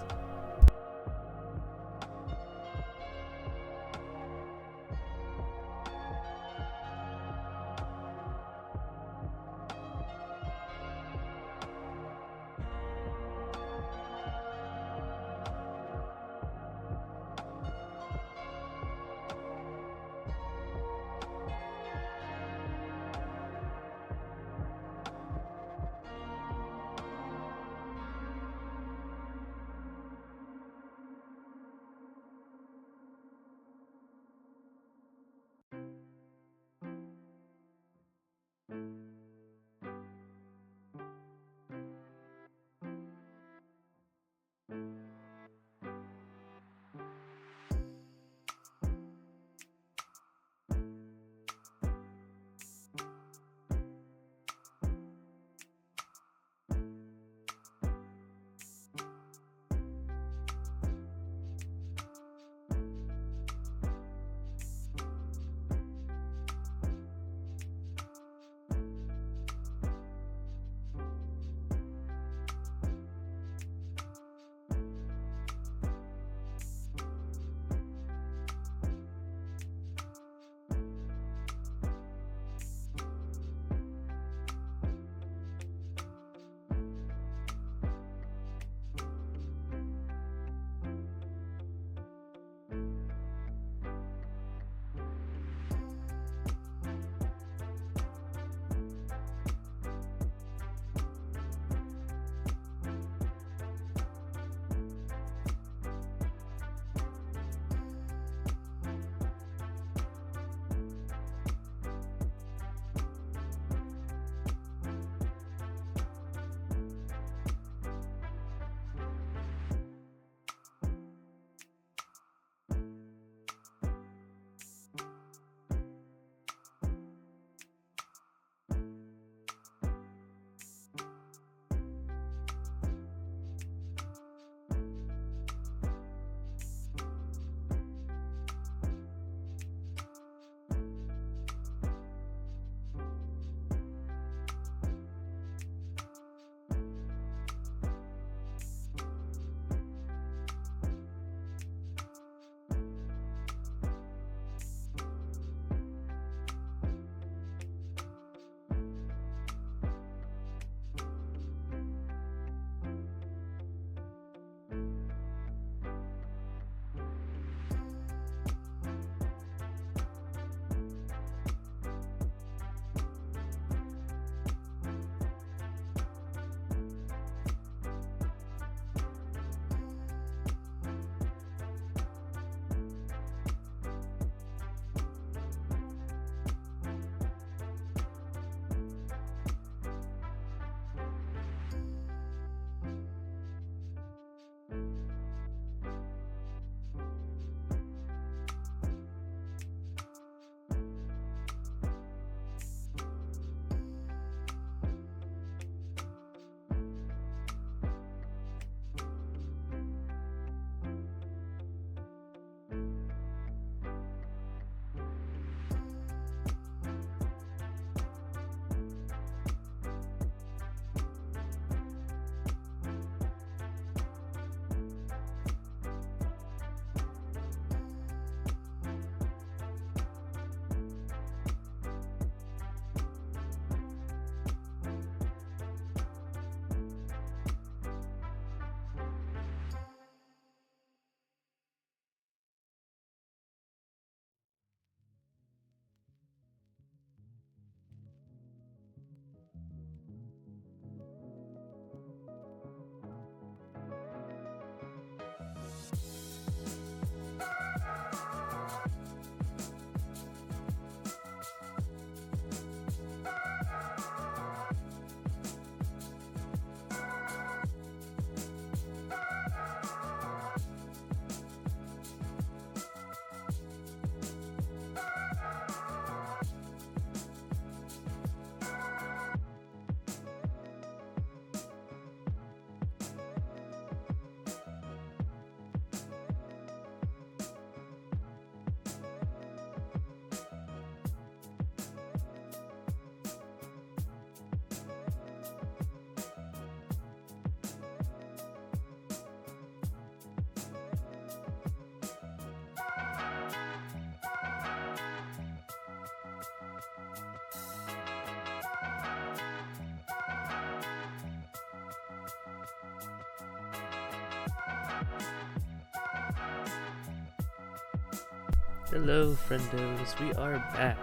Hello, friendos. We are back.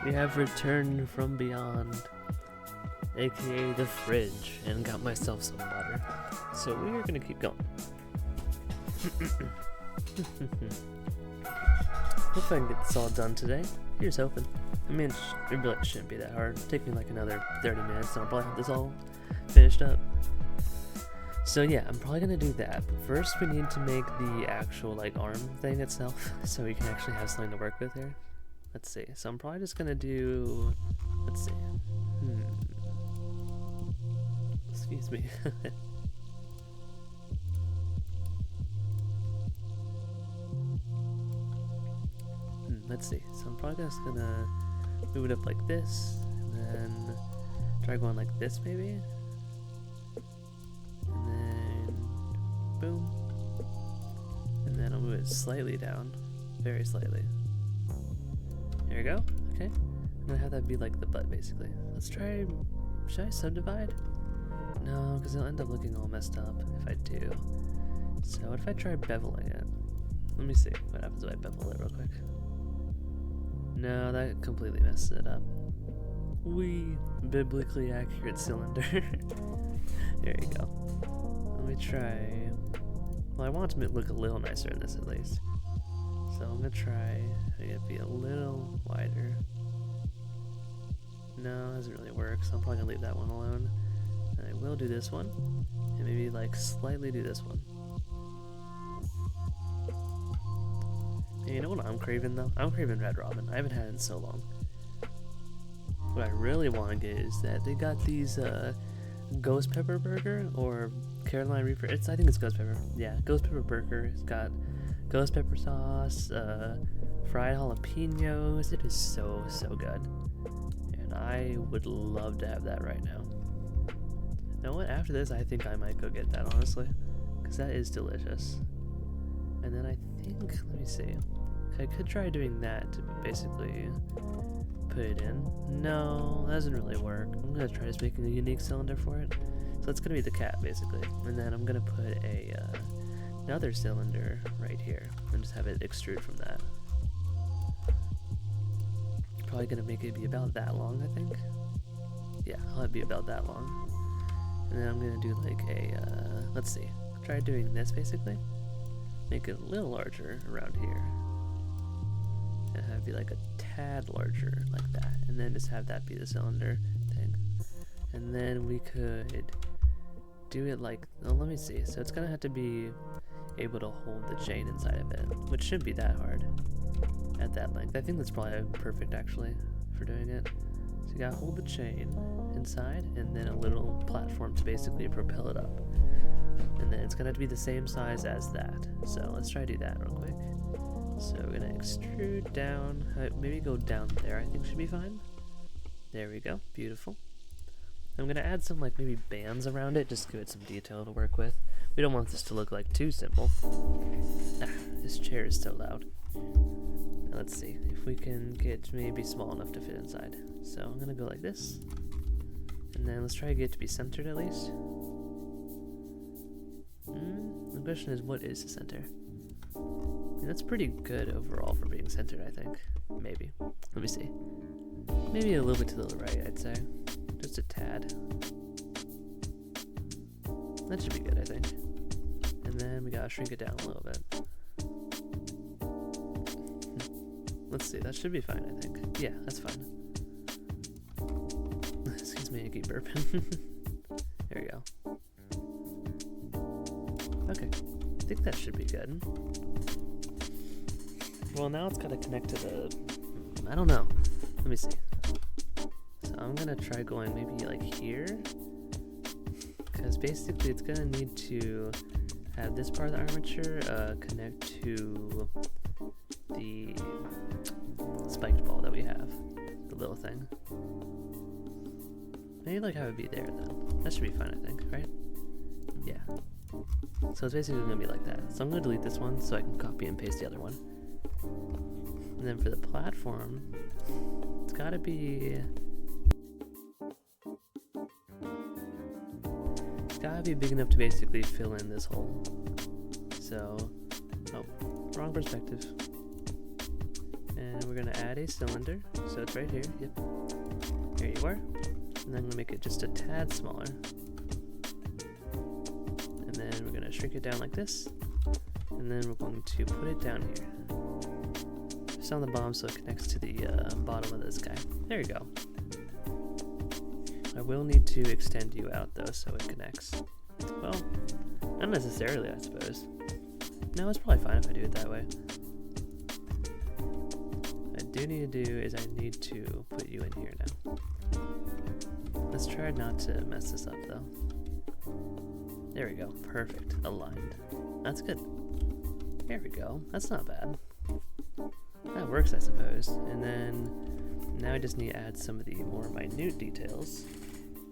We have returned from beyond, aka the fridge, and got myself some water. So we are gonna keep going. Hope I can get this all done today. Here's hoping. I mean, it really shouldn't be that hard. It'll take me like another 30 minutes, and I'll probably have this all finished up. So yeah, I'm probably gonna do that. But first, we need to make the actual like arm thing itself, so we can actually have something to work with here. Let's see. So I'm probably just gonna do. Let's see. Excuse me. Let's see. So I'm probably just gonna move it up like this, and then try going like this maybe. And then boom. And then I'll move it slightly down. Very slightly. There we go. Okay. I'm gonna have that be like the butt basically. Let's try. Should I subdivide? No, because it'll end up looking all messed up if I do. So what if I try beveling it? Let me see what happens if I bevel it real quick. No, that completely messed it up. Biblically accurate cylinder. There you go. Let me try. Well, I want it to look a little nicer in this at least. So I'm gonna try make it be a little wider. No, it doesn't really work, so I'm probably gonna leave that one alone. And I will do this one, and maybe like slightly do this one. Hey, you know what I'm craving though? I'm craving Red Robin. I haven't had it in so long. What I really want to get is that they got these Ghost Pepper Burger or Carolina Reaper. I think it's Ghost Pepper. Yeah, Ghost Pepper Burger. It's got ghost pepper sauce, fried jalapenos. It is so good. And I would love to have that right now. You know what? After this, I think I might go get that, honestly. Because that is delicious. And then I think, let me see. I could try doing that to basically put it in. No, that doesn't really work. I'm going to try just making a unique cylinder for it. So it's going to be the cat, basically. And then I'm going to put a another cylinder right here and just have it extrude from that. Probably going to make it be about that long, I think. Yeah, I'll have it be about that long. And then I'm going to do like a, let's see, try doing this basically. Make it a little larger around here. And have it be like a tad larger like that. And then just have that be the cylinder thing. And then we could do it like, well, let me see. So it's gonna have to be able to hold the chain inside of it, which shouldn't be that hard at that length. I think that's probably perfect actually for doing it. So you gotta hold the chain inside and then a little platform to basically propel it up. And then it's gonna have to be the same size as that. So let's try to do that real quick. So we're gonna extrude down, maybe go down there, I think should be fine. There we go, beautiful. I'm gonna add some like maybe bands around it, just to give it some detail to work with. We don't want this to look like too simple. Ah, this chair is so loud. Now let's see if we can get maybe small enough to fit inside. So I'm gonna go like this. And then let's try to get it to be centered at least. The question is, what is the center? I mean, that's pretty good overall for being centered, I think. Maybe. Let me see. Maybe a little bit to the right, I'd say. Just a tad. That should be good, I think. And then we gotta shrink it down a little bit. Let's see, that should be fine, I think. Yeah, that's fine. Excuse me, I keep burping. There we go. Okay, I think that should be good. Well, now it's gotta connect to the, I don't know. Let me see. So I'm gonna try going maybe like here, because basically it's gonna need to have this part of the armature connect to the spiked ball that we have, the little thing. Maybe like have it be there though. That should be fine, I think, right? Yeah. So it's basically gonna be like that. So I'm gonna delete this one so I can copy and paste the other one. And then for the platform, it's gotta be be big enough to basically fill in this hole. So, oh, wrong perspective. And we're gonna add a cylinder, so it's right here, yep. Here you are. And then I'm gonna make it just a tad smaller. And then we're gonna shrink it down like this. And then we're going to put it down here. Just on the bottom so it connects to the bottom of this guy. There you go. I will need to extend you out though so it connects. Well, not necessarily I suppose. No, it's probably fine if I do it that way. What I do need to do is I need to put you in here now. Let's try not to mess this up though. There we go, perfect, aligned. That's good. There we go, that's not bad. That works I suppose. And then now I just need to add some of the more minute details.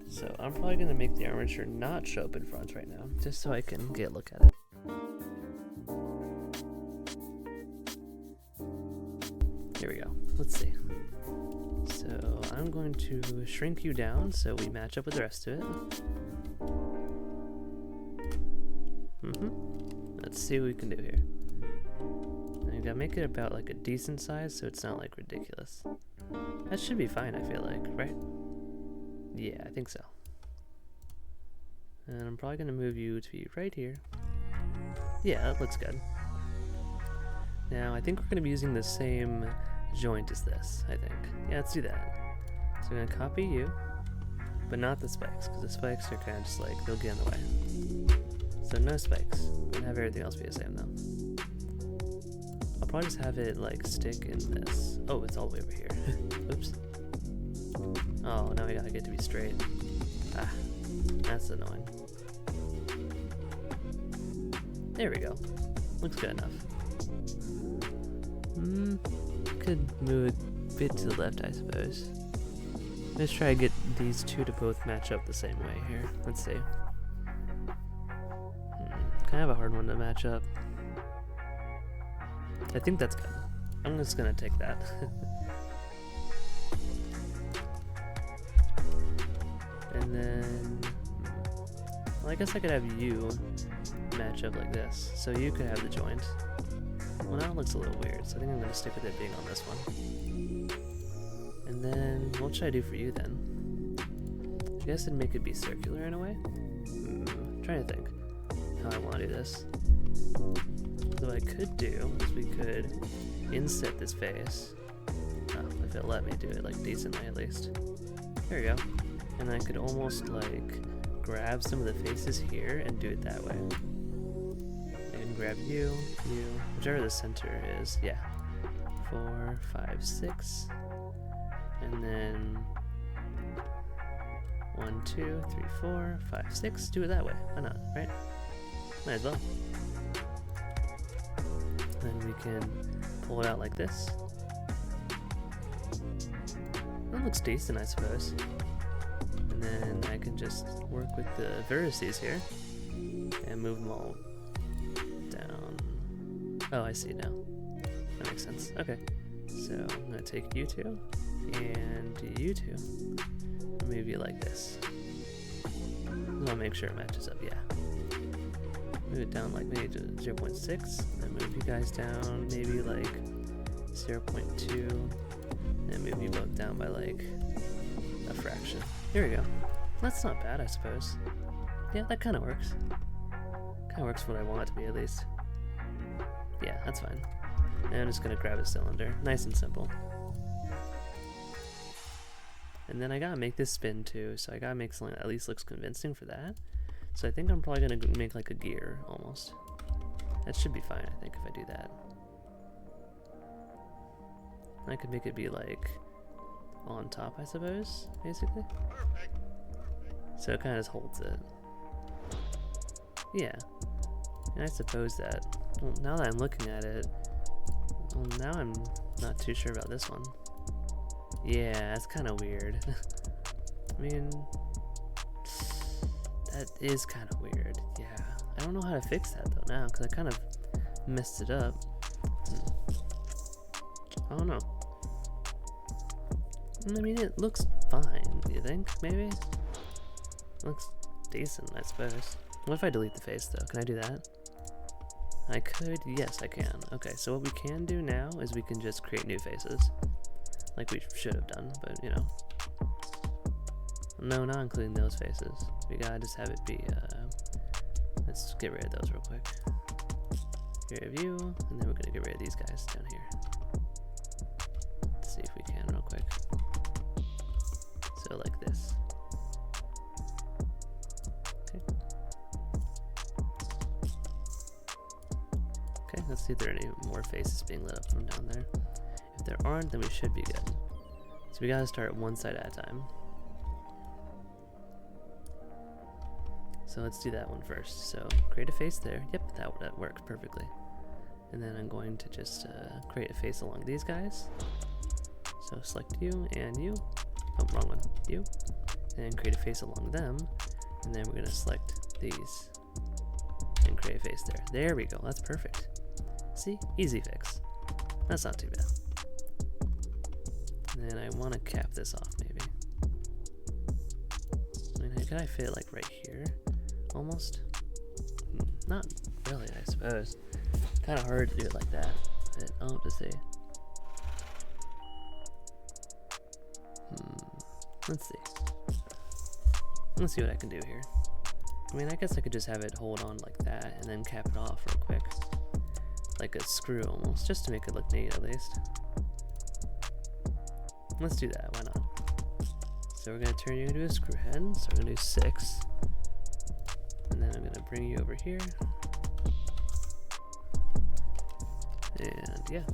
So I'm probably going to make the armature not show up in front right now, just so I can get a look at it. Here we go, let's see. So I'm going to shrink you down so we match up with the rest of it. Let's see what we can do here. Now you gotta make it about like a decent size so it's not like ridiculous. That should be fine, I feel like, right? Yeah, I think so. And I'm probably gonna move you to be right here. Yeah, that looks good. Now I think we're gonna be using the same joint as this, I think. Yeah, let's do that. So I'm gonna copy you, but not the spikes, because the spikes are kind of just like, they'll get in the way. So no spikes. I'm gonna have everything else be the same though. I'll probably just have it like stick in this. Oh, it's all the way over here. Oops. Oh, now we gotta get to be straight. Ah, that's annoying. There we go. Looks good enough. Could move a bit to the left, I suppose. Let's try to get these two to both match up the same way here. Let's see. Kind of a hard one to match up. I think that's good. I'm just gonna take that. And then, well, I guess I could have you match up like this, so you could have the joint. Well, now it looks a little weird, so I think I'm gonna stick with it being on this one. And then, what should I do for you then? I guess I'd make it be circular in a way. I'm trying to think how I want to do this. So what I could do is we could inset this face. Oh, if it let me do it like decently at least. There we go. And I could almost like grab some of the faces here and do it that way. I can grab you, whichever the center is. Yeah. 4, 5, 6. And then 1, 2, 3, 4, 5, 6. Do it that way. Why not, right? Might as well. Then we can pull it out like this. That looks decent, I suppose. And then I can just work with the vertices here and move them all down. Oh, I see now. That makes sense. Okay. So I'm going to take you two and you two and move you like this. I'll make sure it matches up, yeah. Move it down like maybe to 0.6, then move you guys down maybe like 0.2, and move you both down by like a fraction. Here we go. That's not bad, I suppose. Yeah, that kind of works. Kind of works what I want it to be, at least. Yeah, that's fine. And I'm just gonna grab a cylinder, nice and simple. And then I gotta make this spin too, so I gotta make something that at least looks convincing for that. So I think I'm probably gonna make like a gear, almost. That should be fine, I think, if I do that. I could make it be like on top, I suppose, basically. So it kind of just holds it. Yeah. And I suppose that, well, now that I'm looking at it, well, now I'm not too sure about this one. Yeah, it's kind of weird. I mean, that is kind of weird, yeah. I don't know how to fix that though now, because I kind of messed it up. I don't know. I mean, it looks fine, do you think? Maybe? Looks decent, I suppose. What if I delete the face though? Can I do that? I could, yes I can. Okay, so what we can do now is we can just create new faces. Like we should have done, but you know. No, not including those faces. We gotta just have it be, let's get rid of those real quick. Get rid of you, and then we're gonna get rid of these guys down here. Let's see if we can real quick. So like this. Okay. Okay, let's see if there are any more faces being lit up from down there. If there aren't, then we should be good. So we gotta start one side at a time. So let's do that one first. So create a face there. Yep, that works perfectly. And then I'm going to just create a face along these guys. So select you and you. Oh, wrong one. You. And create a face along them. And then we're going to select these and create a face there. There we go. That's perfect. See? Easy fix. That's not too bad. And then I want to cap this off maybe. I mean, can I fit it like right here? Almost? Not really, I suppose. Kind of hard to do it like that. I'll have to see. Let's see. Let's see what I can do here. I mean, I guess I could just have it hold on like that and then cap it off real quick. Like a screw almost, just to make it look neat at least. Let's do that, why not? So we're going to turn you into a screw head, so we're going to do 6. And then I'm going to bring you over here. And yeah.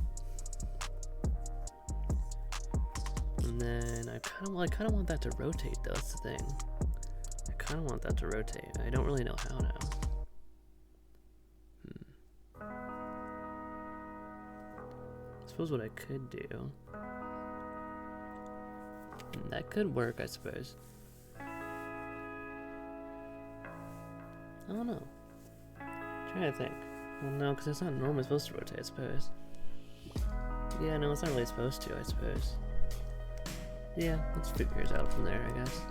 And then I kind of want that to rotate though, that's the thing. I kind of want that to rotate. I don't really know how now. I suppose what I could do. That could work, I suppose. I don't know. I'm trying to think. Well, no, because it's not normally supposed to rotate, I suppose. Yeah, no, it's not really supposed to, I suppose. Yeah, let's figure it out from there, I guess.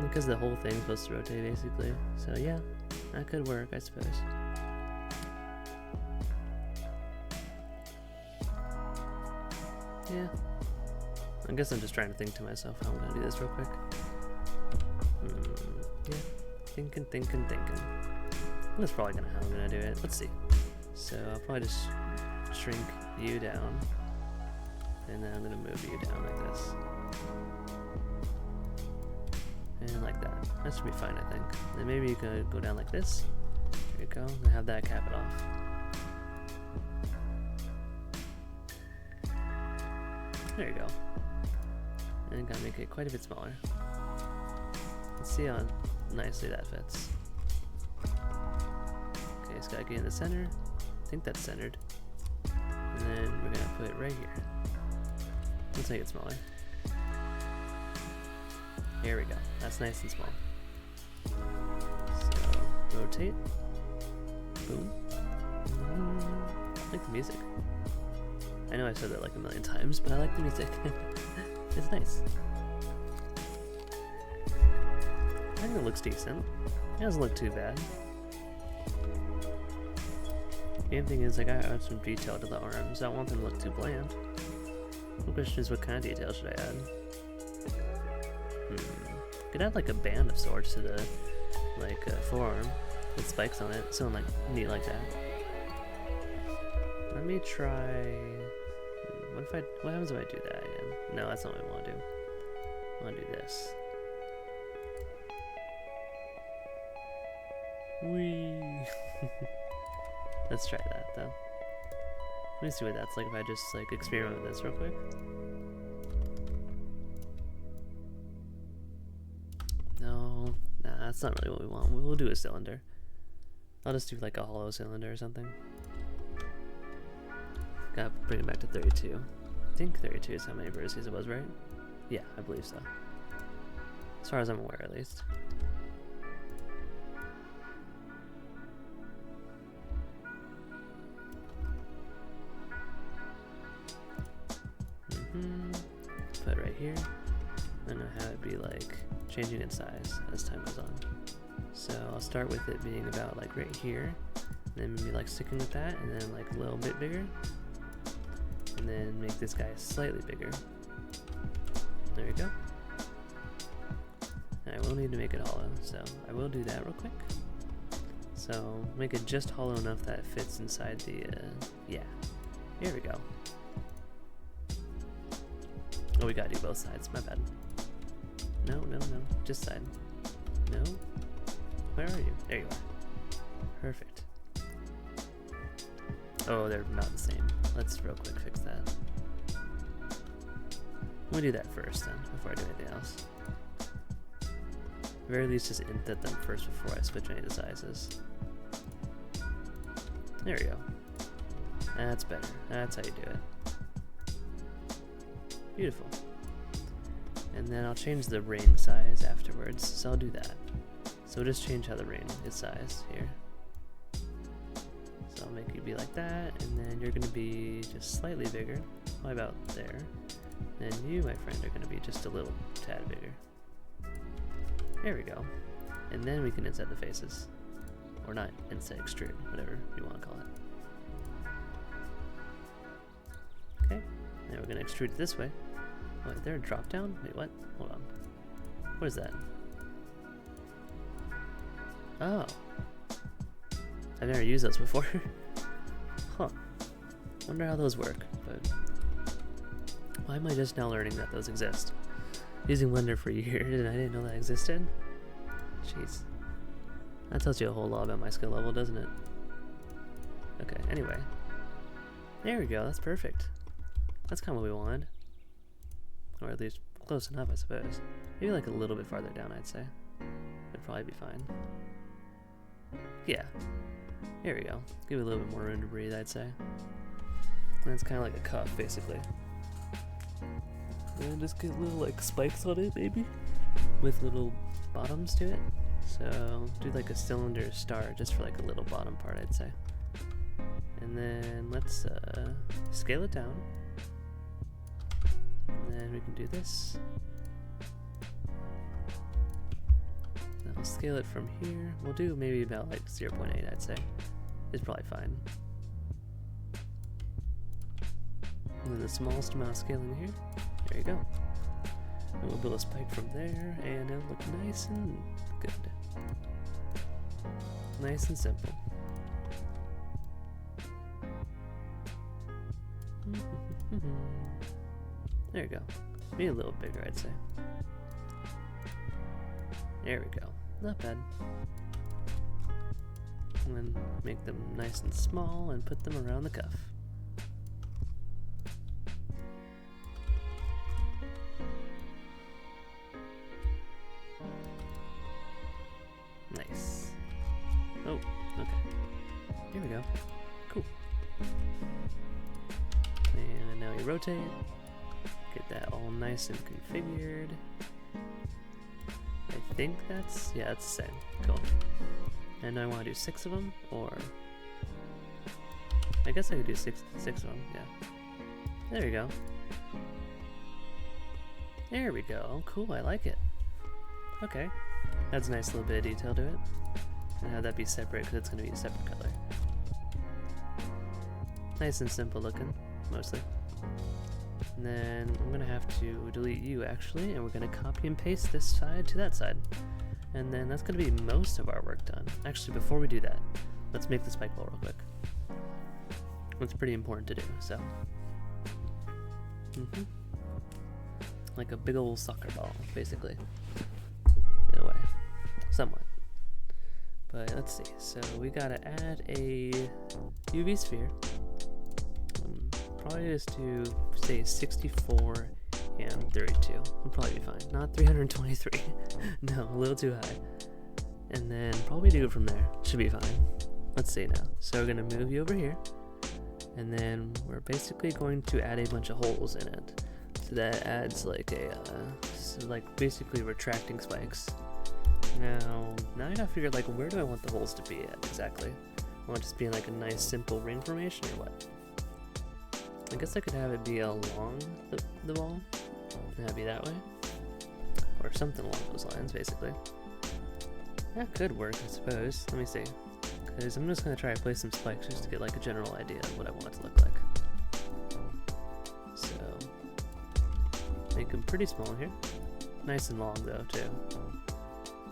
Because the whole thing's supposed to rotate, basically. So yeah, that could work, I suppose. Yeah. I guess I'm just trying to think to myself how I'm gonna do this real quick. Yeah. Thinking. That's probably how I'm gonna do it. Let's see. So I'll probably just shrink you down. And then I'm gonna move you down like this. And like that. That should be fine, I think. Then maybe you could go down like this. There you go. And have that cap it off. There you go. And I gotta make it quite a bit smaller. Let's see how nicely that fits. Okay, it's gotta get in the center. I think that's centered. And then we're gonna put it right here. Let's make it smaller. Here we go. That's nice and small. So, rotate. Boom. I like the music. I know I said that like a million times, but I like the music. It's nice. I think it looks decent. It doesn't look too bad. The main thing is, like, I add some detail to the arms. I don't want them to look too bland. The question is, what kind of detail should I add? Could add like a band of sorts to the forearm with spikes on it, something like neat like that. Let me try. What happens if I do that again? No, that's not what I want to do. I want to do this. Whee! Let's try that though. Let me see what that's like if I just like experiment with this real quick. No, nah, that's not really what we want. We'll do a cylinder. I'll just do like a hollow cylinder or something. Gotta bring it back to 32. I think 32 is how many vertices it was, right? Yeah, I believe so. As far as I'm aware, at least. Put it right here. I'm gonna have it be like changing in size as time goes on. So I'll start with it being about like right here, and then maybe like sticking with that, and then like a little bit bigger, and then make this guy slightly bigger. There you go. And I will need to make it hollow, so I will do that real quick. So make it just hollow enough that it fits inside the, yeah. Here we go. Oh, we gotta do both sides, my bad. No, no, no, just side. No? Where are you? There you are. Perfect. Oh, they're not the same. Let's real quick fix that. We'll do that first then, before I do anything else. At the very least, just indent them first before I switch any of the sizes. There we go. That's better. That's how you do it. Beautiful. And then I'll change the ring size afterwards, so I'll do that. So we'll just change how the ring is sized here. So I'll make you be like that, and then you're going to be just slightly bigger, probably about there. And you, my friend, are going to be just a little tad bigger. There we go. And then we can insert the faces. Or not, insert, extrude, whatever you want to call it. Okay, now we're going to extrude it this way. Oh, is there a drop down? Wait, what? Hold on. What is that? Oh. I've never used those before. Huh. Wonder how those work, but why am I just now learning that those exist? Using Blender for years and I didn't know that existed? Jeez. That tells you a whole lot about my skill level, doesn't it? Okay, anyway. There we go, that's perfect. That's kind of what we wanted. Or at least close enough, I suppose. Maybe like a little bit farther down, I'd say. It'd probably be fine. Yeah. Here we go. Give it a little bit more room to breathe, I'd say. And it's kind of like a cuff, basically. And just get little like spikes on it, maybe? With little bottoms to it. So do like a cylinder star just for like a little bottom part, I'd say. And then let's scale it down. And then we can do this. Then I'll scale it from here. We'll do maybe about like 0.8, I'd say. It's probably fine. And then the smallest amount of scaling here. There you go. And we'll build a spike from there, and it'll look nice and good. Nice and simple. There you go. Maybe a little bigger, I'd say. There we go. Not bad. And then make them nice and small and put them around the cuff. Nice. Oh, okay. Here we go. Cool. And now we rotate. Get that all nice and configured. I think that's, yeah, that's the same. Cool. And I want to do 6 of them, or I guess I could do six of them, yeah. There we go. There we go. Cool, I like it. Okay. Adds a nice little bit of detail to it. And have that be separate because it's going to be a separate color. Nice and simple looking, mostly. And then I'm going to have to delete you actually, and we're going to copy and paste this side to that side. And then that's going to be most of our work done. Actually, before we do that, let's make the spike ball real quick. It's pretty important to do, so. Like a big old soccer ball, basically. In a way. Somewhat. But let's see. So we gotta add a UV sphere. Probably just do, say, 64 and 32. We'll probably be fine. Not 323. No, a little too high. And then probably do it from there. Should be fine. Let's see now. So we're gonna move you over here. And then we're basically going to add a bunch of holes in it. So that adds like a, so like basically retracting spikes. Now I gotta figure out like where do I want the holes to be at exactly? I want it to be in like a nice simple ring formation or what? I guess I could have it be along the wall. And that'd be that way. or something along those lines, basically. That could work, I suppose. Let me see. Because I'm just going to try to place some spikes just to get like a general idea of what I want it to look like. So, make them pretty small here. Nice and long though, too.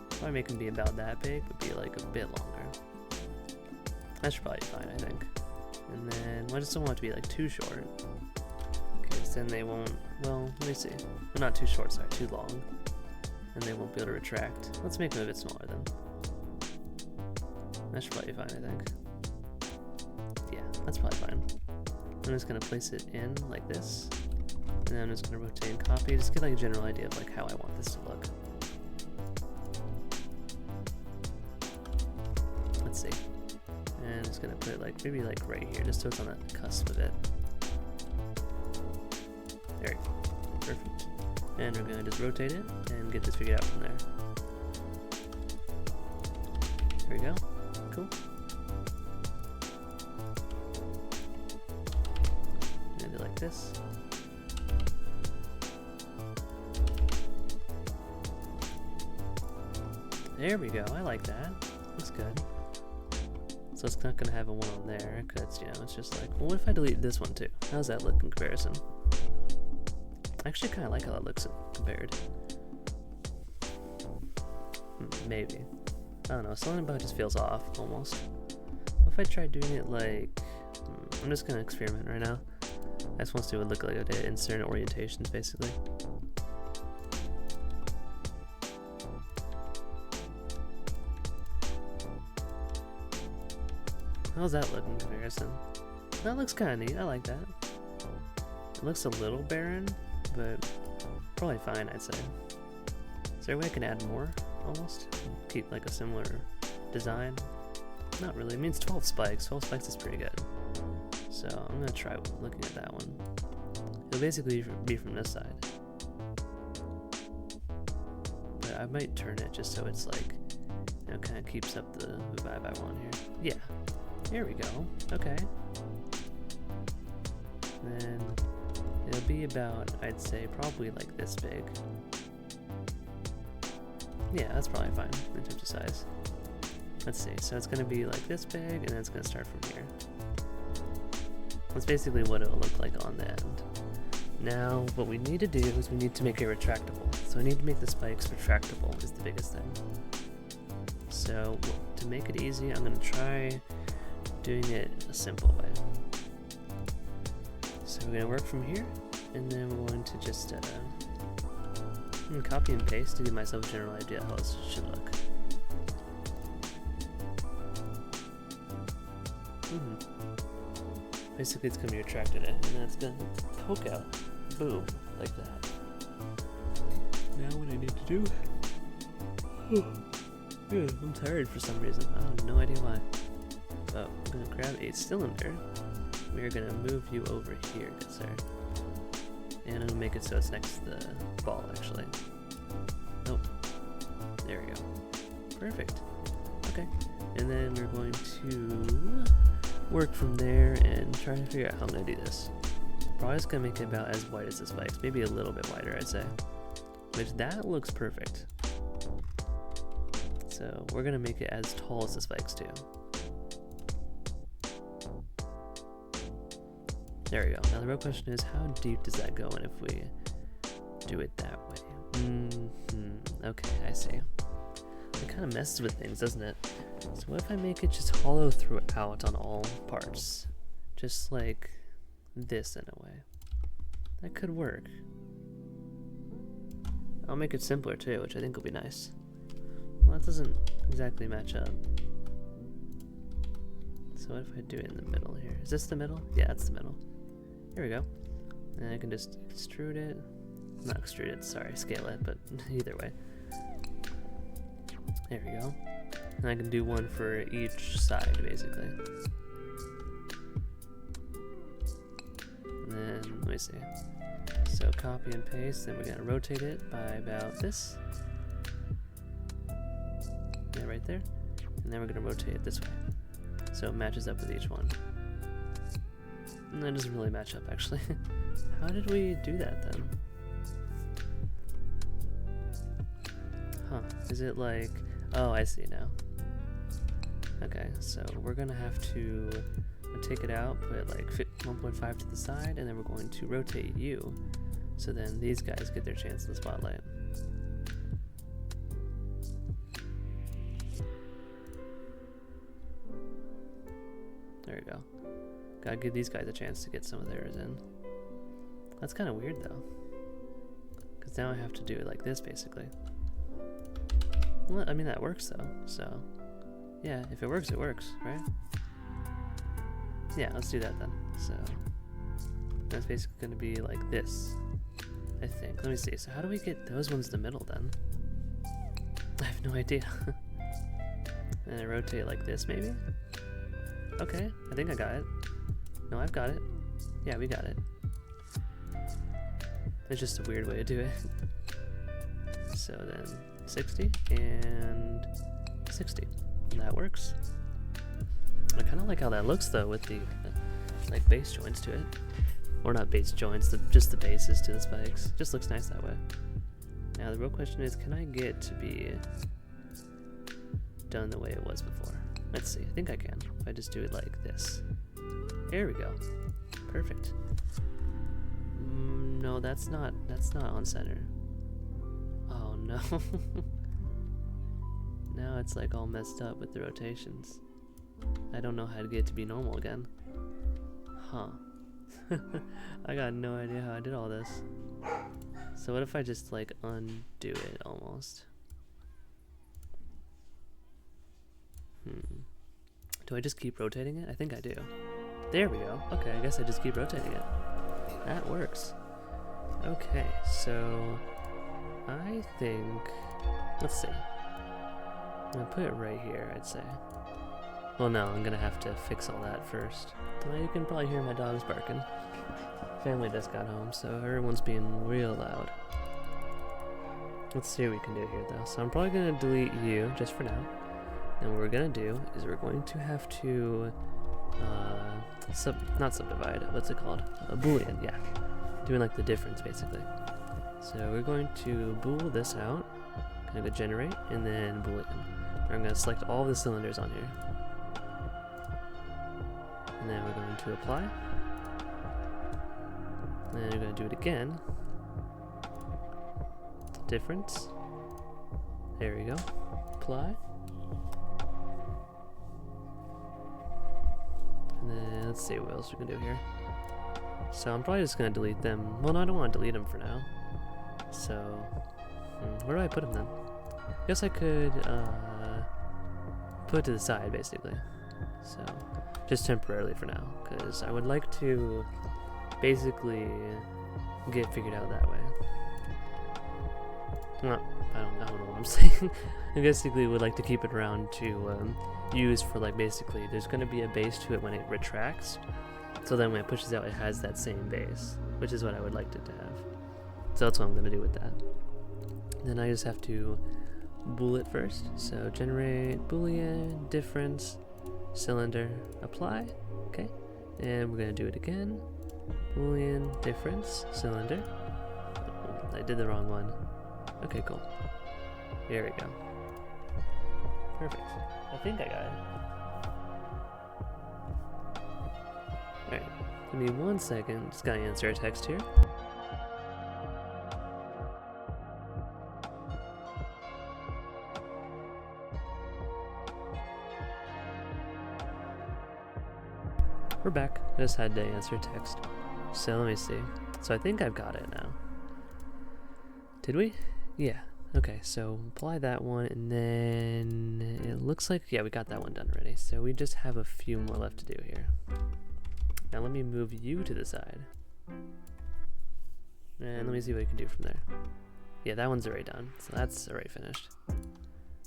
Probably make them be about that big, but be like a bit longer. That should probably be fine, I think. And then, I just don't want it to be like too short. Because then they won't, well, let me see. Well, not too short, sorry, too long. And they won't be able to retract. Let's make them a bit smaller then. That should probably be fine, I think. Yeah, that's probably fine. I'm just gonna place it in like this. And then I'm just gonna rotate and copy, just get like a general idea of like how I want this to look. Let's see. And I'm just gonna put it like, maybe like right here, just so it's on the cusp of it. There we go. Perfect. And we're gonna just rotate it and get this figured out from there. There we go. Cool. And do it like this. There we go. I like that. Looks good. So it's not gonna have a one on there because, you know, it's just like, well, what if I delete this one too? How's that look in comparison? I actually kind of like how that looks compared. Maybe. I don't know, something about it just feels off, almost. What if I tried doing it like... I'm just gonna experiment right now. I just want to see what it would look like if I did in certain orientations, basically. How's that look in comparison? That looks kind of neat, I like that. It looks a little barren, but probably fine, I'd say. Is there a way I can add more, almost? Keep like a similar design? Not really, it means 12 spikes. 12 spikes is pretty good. So I'm gonna try looking at that one. It'll basically be from this side. But I might turn it just so it's like, you know, kind of keeps up the vibe I want here. Yeah, here we go, okay. Then it'll be about, I'd say, probably like this big. Yeah, that's probably fine in terms of size. Let's see, so it's gonna be like this big, and then it's gonna start from here. That's basically what it'll look like on the end. Now, what we need to do is we need to make it retractable. So I need to make the spikes retractable is the biggest thing. So to make it easy, I'm gonna try doing it a simple way. So we're gonna work from here, and then we're going to just copy and paste to give myself a general idea how this should look. Basically it's going to be retracted in, and then it's going to poke out. Boom. Like that. Now what I need to do... I'm tired for some reason. I have no idea why. Oh, I'm going to grab a cylinder. We're going to move you over here, good sir. And I'm going to make it so it's next to the ball, actually. Oh. There we go. Perfect. Okay. And then we're going to work from there and try to figure out how I'm going to do this. Probably just going to make it about as wide as the spikes. Maybe a little bit wider, I'd say. Which, that looks perfect. So, we're going to make it as tall as the spikes, too. There we go. Now the real question is, how deep does that go in if we do it that way? Okay, I see. It kind of messes with things, doesn't it? So what if I make it just hollow throughout on all parts? Just like this in a way. That could work. I'll make it simpler too, which I think will be nice. Well, that doesn't exactly match up. So what if I do it in the middle here? Is this the middle? Yeah, that's the middle. Here we go. And I can just extrude it. Not extrude it, sorry, scale it, but either way. There we go. And I can do one for each side, basically. And then, let me see. So copy and paste, then we're gonna rotate it by about this. Yeah, right there. And then we're gonna rotate it this way. So it matches up with each one. And that doesn't really match up, actually. How did we do that, then? Huh, is it like, oh, I see now. Okay, so we're gonna have to take it out, put like 1.5 to the side, and then we're going to rotate you. So then these guys get their chance in the spotlight. There we go. Gotta give these guys a chance to get some of theirs in. That's kind of weird though. Because now I have to do it like this basically. Well, I mean that works though, so yeah, if it works, right? Yeah, let's do that then. So that's basically going to be like this, I think. Let me see. So how do we get those ones in the middle then? I have no idea. And I rotate like this maybe? Okay, I think I got it. No, I've got it. Yeah, we got it. It's just a weird way to do it. So then 60 and 60. That works. I kind of like how that looks though with the like base joints to it. Or not base joints, just the bases to the spikes. Just looks nice that way. Now the real question is, can I get to be done the way it was before? Let's see, I think I can. If I just do it like this. There we go. Perfect. No, that's not on center. Oh no. Now it's like all messed up with the rotations. I don't know how to get it to be normal again. Huh. I got no idea how I did all this. So what if I just like undo it almost? Do I just keep rotating it? I think I do. There we go. Okay, I guess I just keep rotating it. That works. Okay, so I think, let's see. I'm gonna put it right here, I'd say. Well, no, I'm gonna have to fix all that first. Well, you can probably hear my dogs barking. Family just got home, so everyone's being real loud. Let's see what we can do here, though. So I'm probably gonna delete you, just for now. And what we're gonna do is we're going to have to, not subdivide, what's it called? A boolean, yeah. Doing like the difference, basically. So we're going to bool this out, gonna go generate, and then boolean. I'm gonna select all the cylinders on here. And then we're going to apply. And then we're going to do it again. Difference. There we go. Apply. And then let's see what else we can do here. So I'm probably just going to delete them. Well, no, I don't want to delete them for now. So, where do I put them then? I guess I could put it to the side, basically. So, just temporarily for now, because I would like to basically get figured out that way. No, I don't know what I'm saying. I basically would like to keep it around to use for like basically there's going to be a base to it when it retracts, so then when it pushes out it has that same base, which is what I would like it to have. So that's what I'm going to do with that. Then I just have to bool it first. So generate boolean difference cylinder apply. Okay, and we're going to do it again. Boolean difference cylinder. Oh, I did the wrong one. Okay, cool. Here we go. Perfect. I think I got it. Alright, give me 1 second. Just gotta answer a text here. We're back. I just had to answer text. So let me see. So I think I've got it now. Did we? Yeah. Okay, so apply that one, and then it looks like, yeah, we got that one done already. So we just have a few more left to do here. Now let me move you to the side. And let me see what we can do from there. Yeah, that one's already done, so that's already finished.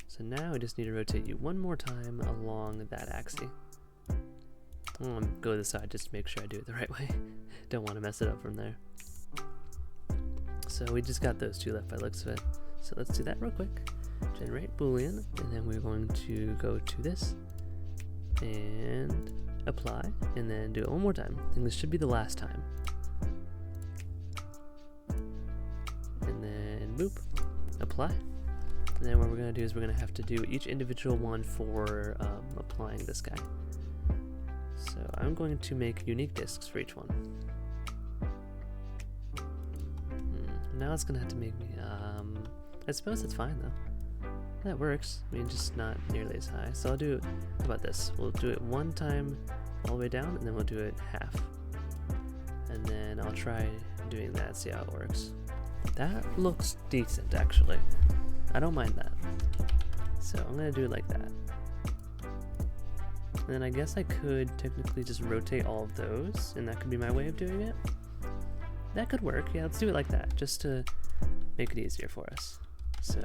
So now we just need to rotate you one more time along that axis. I'm gonna go to the side just to make sure I do it the right way. Don't want to mess it up from there. So we just got those two left by the looks of it. So let's do that real quick. Generate boolean, and then we're going to go to this and apply, and then do it one more time. I think this should be the last time. And then boop, apply, And then what we're going to do is we're going to have to do each individual one for applying this guy. So I'm going to make unique discs for each one. Now it's going to have to make me, I suppose that's fine though. That works. I mean, just not nearly as high. So I'll do, how about this? We'll do it one time all the way down, and then we'll do it half. And then I'll try doing that, see how it works. That looks decent, actually. I don't mind that. So I'm gonna do it like that. And then I guess I could technically just rotate all of those, and that could be my way of doing it. That could work. Yeah, let's do it like that, just to make it easier for us. So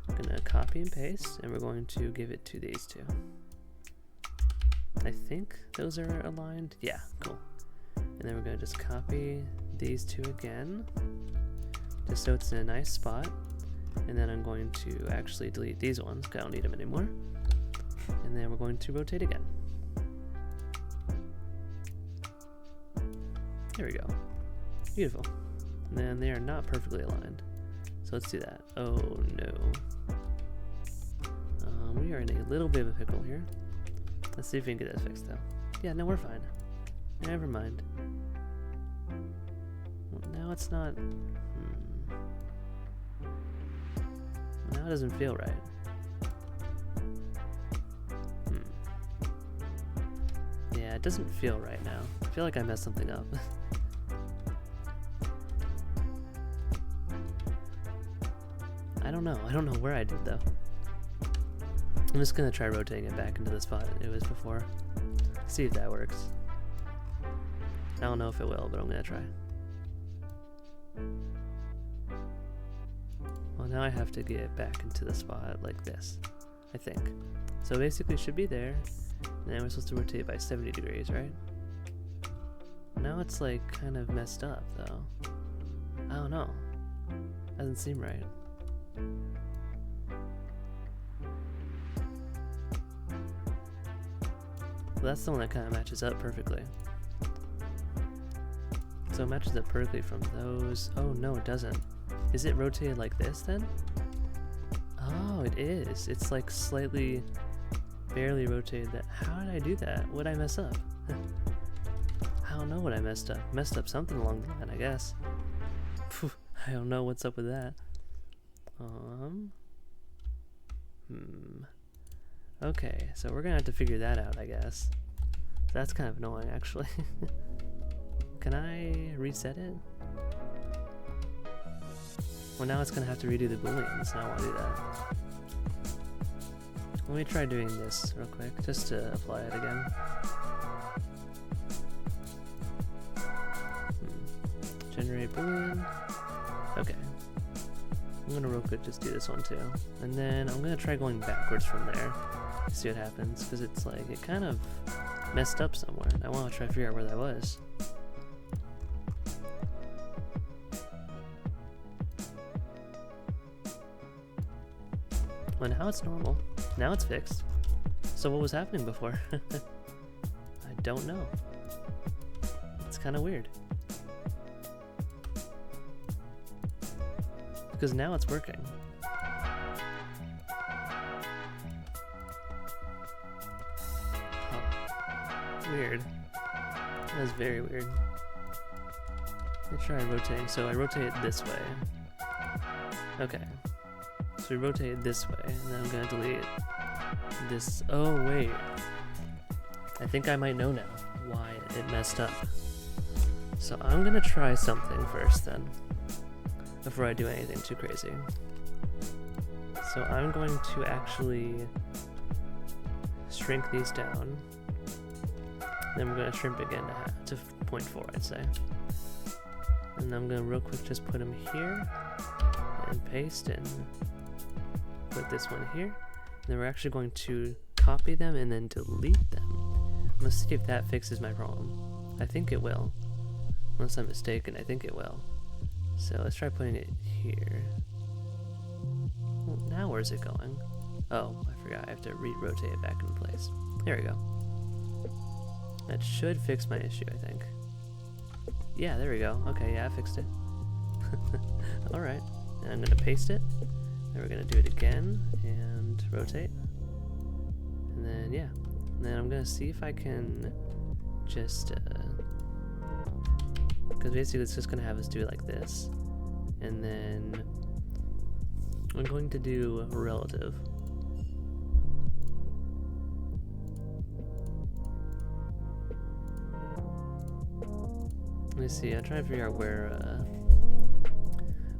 I'm gonna copy and paste, and we're going to give it to these two. I think those are aligned. Yeah, cool. And then we're gonna just copy these two again, just so it's in a nice spot. And then I'm going to actually delete these ones because I don't need them anymore. And then we're going to rotate again. There we go. Beautiful. And then they are not perfectly aligned. So let's do that. Oh no. We are in a little bit of a pickle here. Let's see if we can get this fixed though. Yeah, no, we're fine. Never mind. Well, now it's not... Now it doesn't feel right. Yeah, it doesn't feel right now. I feel like I messed something up. I don't know. I don't know where I did though. I'm just gonna try rotating it back into the spot it was before. See if that works. I don't know if it will, but I'm gonna try. Well, now I have to get it back into the spot like this, I think. So basically it should be there, and then we're supposed to rotate by 70 degrees, right? Now it's like kind of messed up though. I don't know. Doesn't seem right. Well, that's the one that kind of matches up perfectly. So it matches up perfectly from those. Oh no, it doesn't. Is it rotated like this then? Oh, it is. It's like slightly, barely rotated that. How did I do that? What did I mess up? I don't know what I messed up. Messed up something along the line, I guess. Phew, I don't know what's up with that. Okay, so we're gonna have to figure that out, I guess. That's kind of annoying, actually. Can I reset it? Well, now it's gonna have to redo the booleans, and I don't wanna do that. Let me try doing this real quick, just to apply it again. Generate boolean. Okay. I'm gonna real quick just do this one too. And then I'm gonna try going backwards from there. See what happens, because it's like, it kind of messed up somewhere. I wanna try to figure out where that was. Well, now it's normal. Now it's fixed. So what was happening before? I don't know. It's kind of weird. Because now it's working. Oh. Weird. That was very weird. Let me try rotating. So I rotate it this way. Okay. So we rotate it this way, and then I'm gonna delete this. Oh wait. I think I might know now why it messed up. So I'm gonna try something first then, before I do anything too crazy. So I'm going to actually shrink these down. Then we're going to shrink again to 0.4, I'd say. And I'm going to real quick just put them here and paste and put this one here. And then we're actually going to copy them and then delete them. I'm going to see if that fixes my problem. I think it will. Unless I'm mistaken, I think it will. So let's try putting it here. Well, now where's it going? Oh, I forgot. I have to re-rotate it back into place. There we go. That should fix my issue, I think. Yeah, there we go. Okay, yeah, I fixed it. Alright. And I'm going to paste it. Then we're gonna do it again and rotate. And then yeah. And then I'm gonna see if I can just because basically it's just gonna have us do it like this. And then I'm going to do a relative. Let me see, I'm trying to figure out where,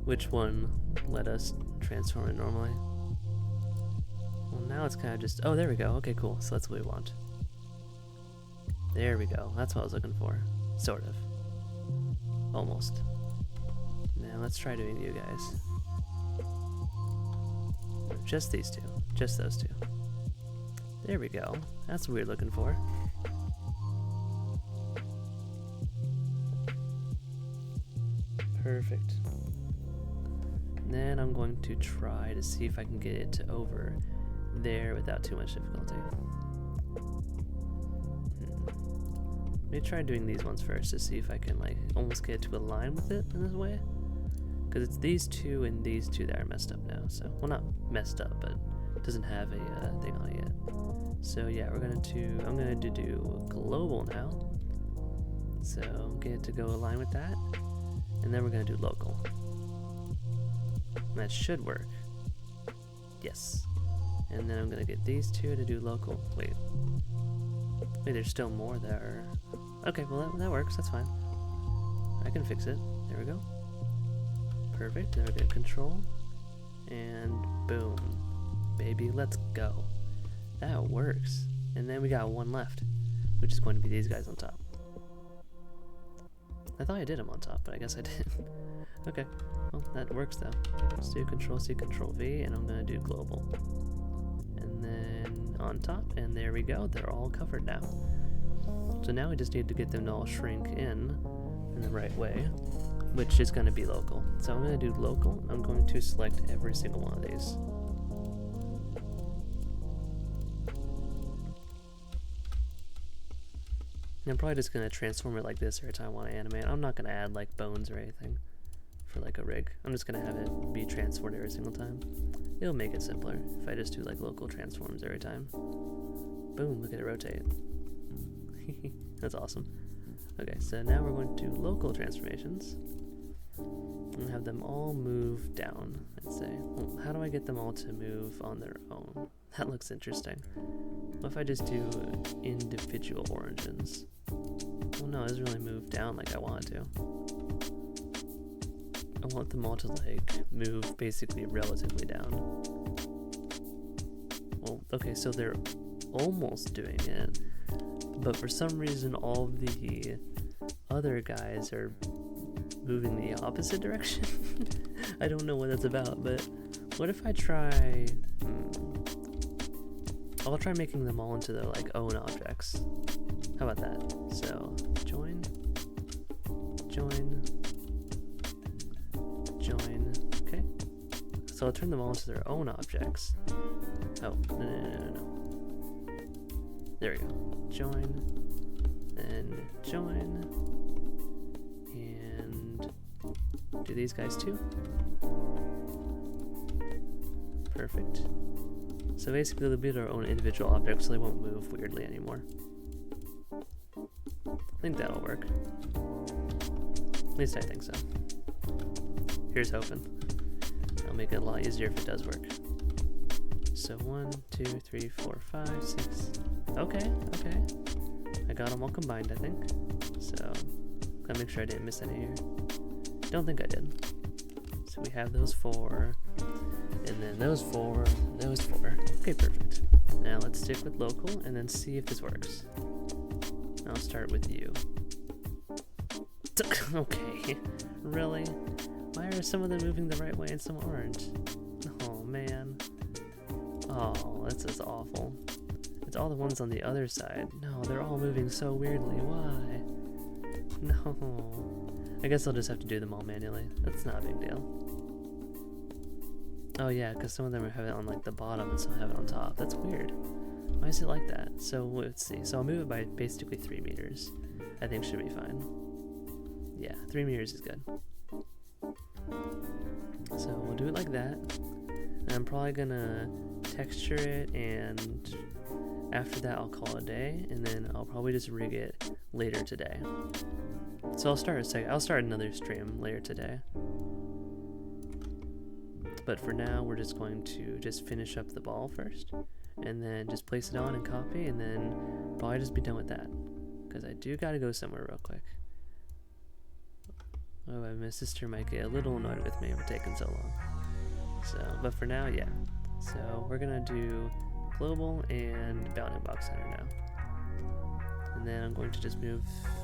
which one let us transform it normally. Well, now it's kind of just, oh, there we go. Okay, cool. So that's what we want. There we go. That's what I was looking for. Sort of. Almost. Now let's try doing you guys. Just these two. Just those two. There we go. That's what we were looking for. Perfect. And then I'm going to try to see if I can get it to over there without too much difficulty. Let me try doing these ones first to see if I can like almost get it to align with it in this way. Because it's these two and these two that are messed up now. So, well, not messed up, but it doesn't have a thing on it yet. So yeah, I'm gonna do global now. So get it to go align with that. And then we're gonna do local. And that should work. Yes. And then I'm gonna get these two to do local. Wait, there's still more that are... Okay, well that works, that's fine. I can fix it. There we go. Perfect, then we're gonna control. And boom. Baby, let's go. That works. And then we got one left, which is going to be these guys on top. I thought I did them on top, but I guess I didn't. Okay, well, that works though. Let's do Control-C, Control-V, and I'm gonna do global. And then on top, and there we go, they're all covered now. So now we just need to get them to all shrink in the right way, which is gonna be local. So I'm gonna do local, and I'm going to select every single one of these. I'm probably just going to transform it like this every time I want to animate. I'm not going to add like bones or anything for like a rig. I'm just going to have it be transformed every single time. It'll make it simpler if I just do like local transforms every time. Boom, look at it rotate. That's awesome. Okay, so now we're going to do local transformations and have them all move down, I'd say. Well, how do I get them all to move on their own? That looks interesting. What if I just do individual origins? Well, no, it doesn't really move down like I want it to. I want them all to like move basically relatively down. Well, okay, so they're almost doing it, but for some reason all the other guys are moving the opposite direction. I don't know what that's about, but what if I try... I'll try making them all into their like own objects. How about that? So join, okay. So I'll turn them all into their own objects. Oh, no. There we go. Join, and join, and do these guys too. Perfect. So basically they'll be their own individual objects, so they won't move weirdly anymore. I think that'll work. At least I think so. Here's hoping. I'll make it a lot easier if it does work. So 1, 2, 3, 4, 5, 6. Okay. I got them all combined, I think. So, gotta make sure I didn't miss any here. Don't think I did. So we have those 4. And then those 4, those 4. Okay, perfect. Now let's stick with local and then see if this works. I'll start with you. Okay, really? Why are some of them moving the right way and some aren't? Oh man. Oh, this is awful. It's all the ones on the other side. No, they're all moving so weirdly. Why? No. I guess I'll just have to do them all manually. That's not a big deal. Oh yeah, because some of them have it on like the bottom and some have it on top. That's weird. Why is it like that? So let's see. So I'll move it by basically 3 meters. I think should be fine. Yeah, 3 meters is good. So we'll do it like that. I'm probably gonna texture it, and after that I'll call it a day, and then I'll probably just rig it later today. So I'll start another stream later today. But for now, we're just going to just finish up the ball first, and then just place it on and copy, and then probably just be done with that. Because I do gotta go somewhere real quick. Oh, my sister might get a little annoyed with me for taking so long. So, but for now, yeah. So we're gonna do global and bounding box center now. And then I'm going to just move,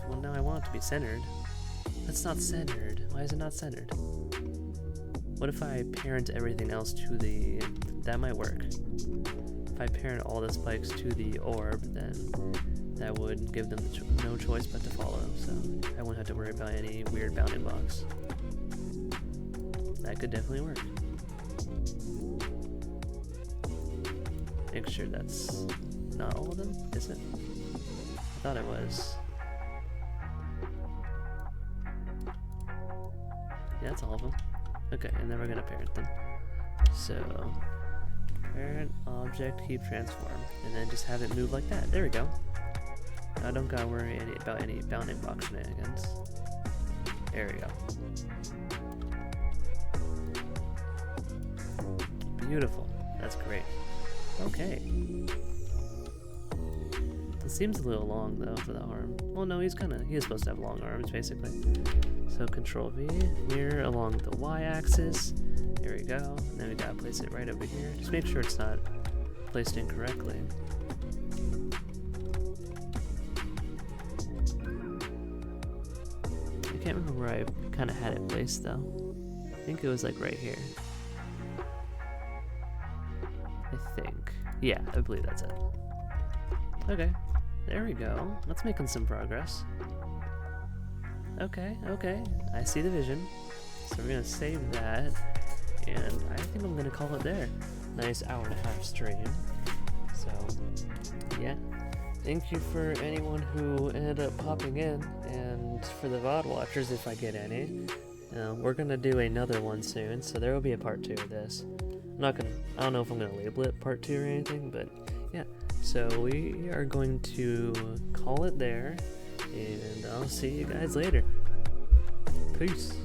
well, now I want it to be centered. That's not centered. Why is it not centered? What if I parent everything else to the, that might work. If I parent all the spikes to the orb, then that would give them no choice but to follow, so I won't have to worry about any weird bounding box. That could definitely work. Make sure that's not all of them, is it? I thought it was. Yeah, that's all of them. Okay, and then we're gonna parent them. So, parent object heap transform, and then just have it move like that. There we go. I don't gotta worry about any bounding box shenanigans. There we go. Beautiful. That's great. Okay. It seems a little long though for the arm. Well, no, he's supposed to have long arms basically. So Control V, mirror along the Y-axis. There we go. And then we gotta place it right over here. Just make sure it's not placed incorrectly. I can't remember where I kind of had it placed though. I think it was like right here. I think. Yeah, I believe that's it. Okay, there we go. That's making some progress. Okay, I see the vision. So we're gonna save that, and I think I'm gonna call it there. Nice hour-and-a-half stream. So, yeah. Thank you for anyone who ended up popping in, and for the VOD watchers, if I get any. We're gonna do another one soon, so there will be a part 2 of this. I don't know if I'm gonna label it part 2 or anything, but yeah. So we are going to call it there, and I'll see you guys later. Peace.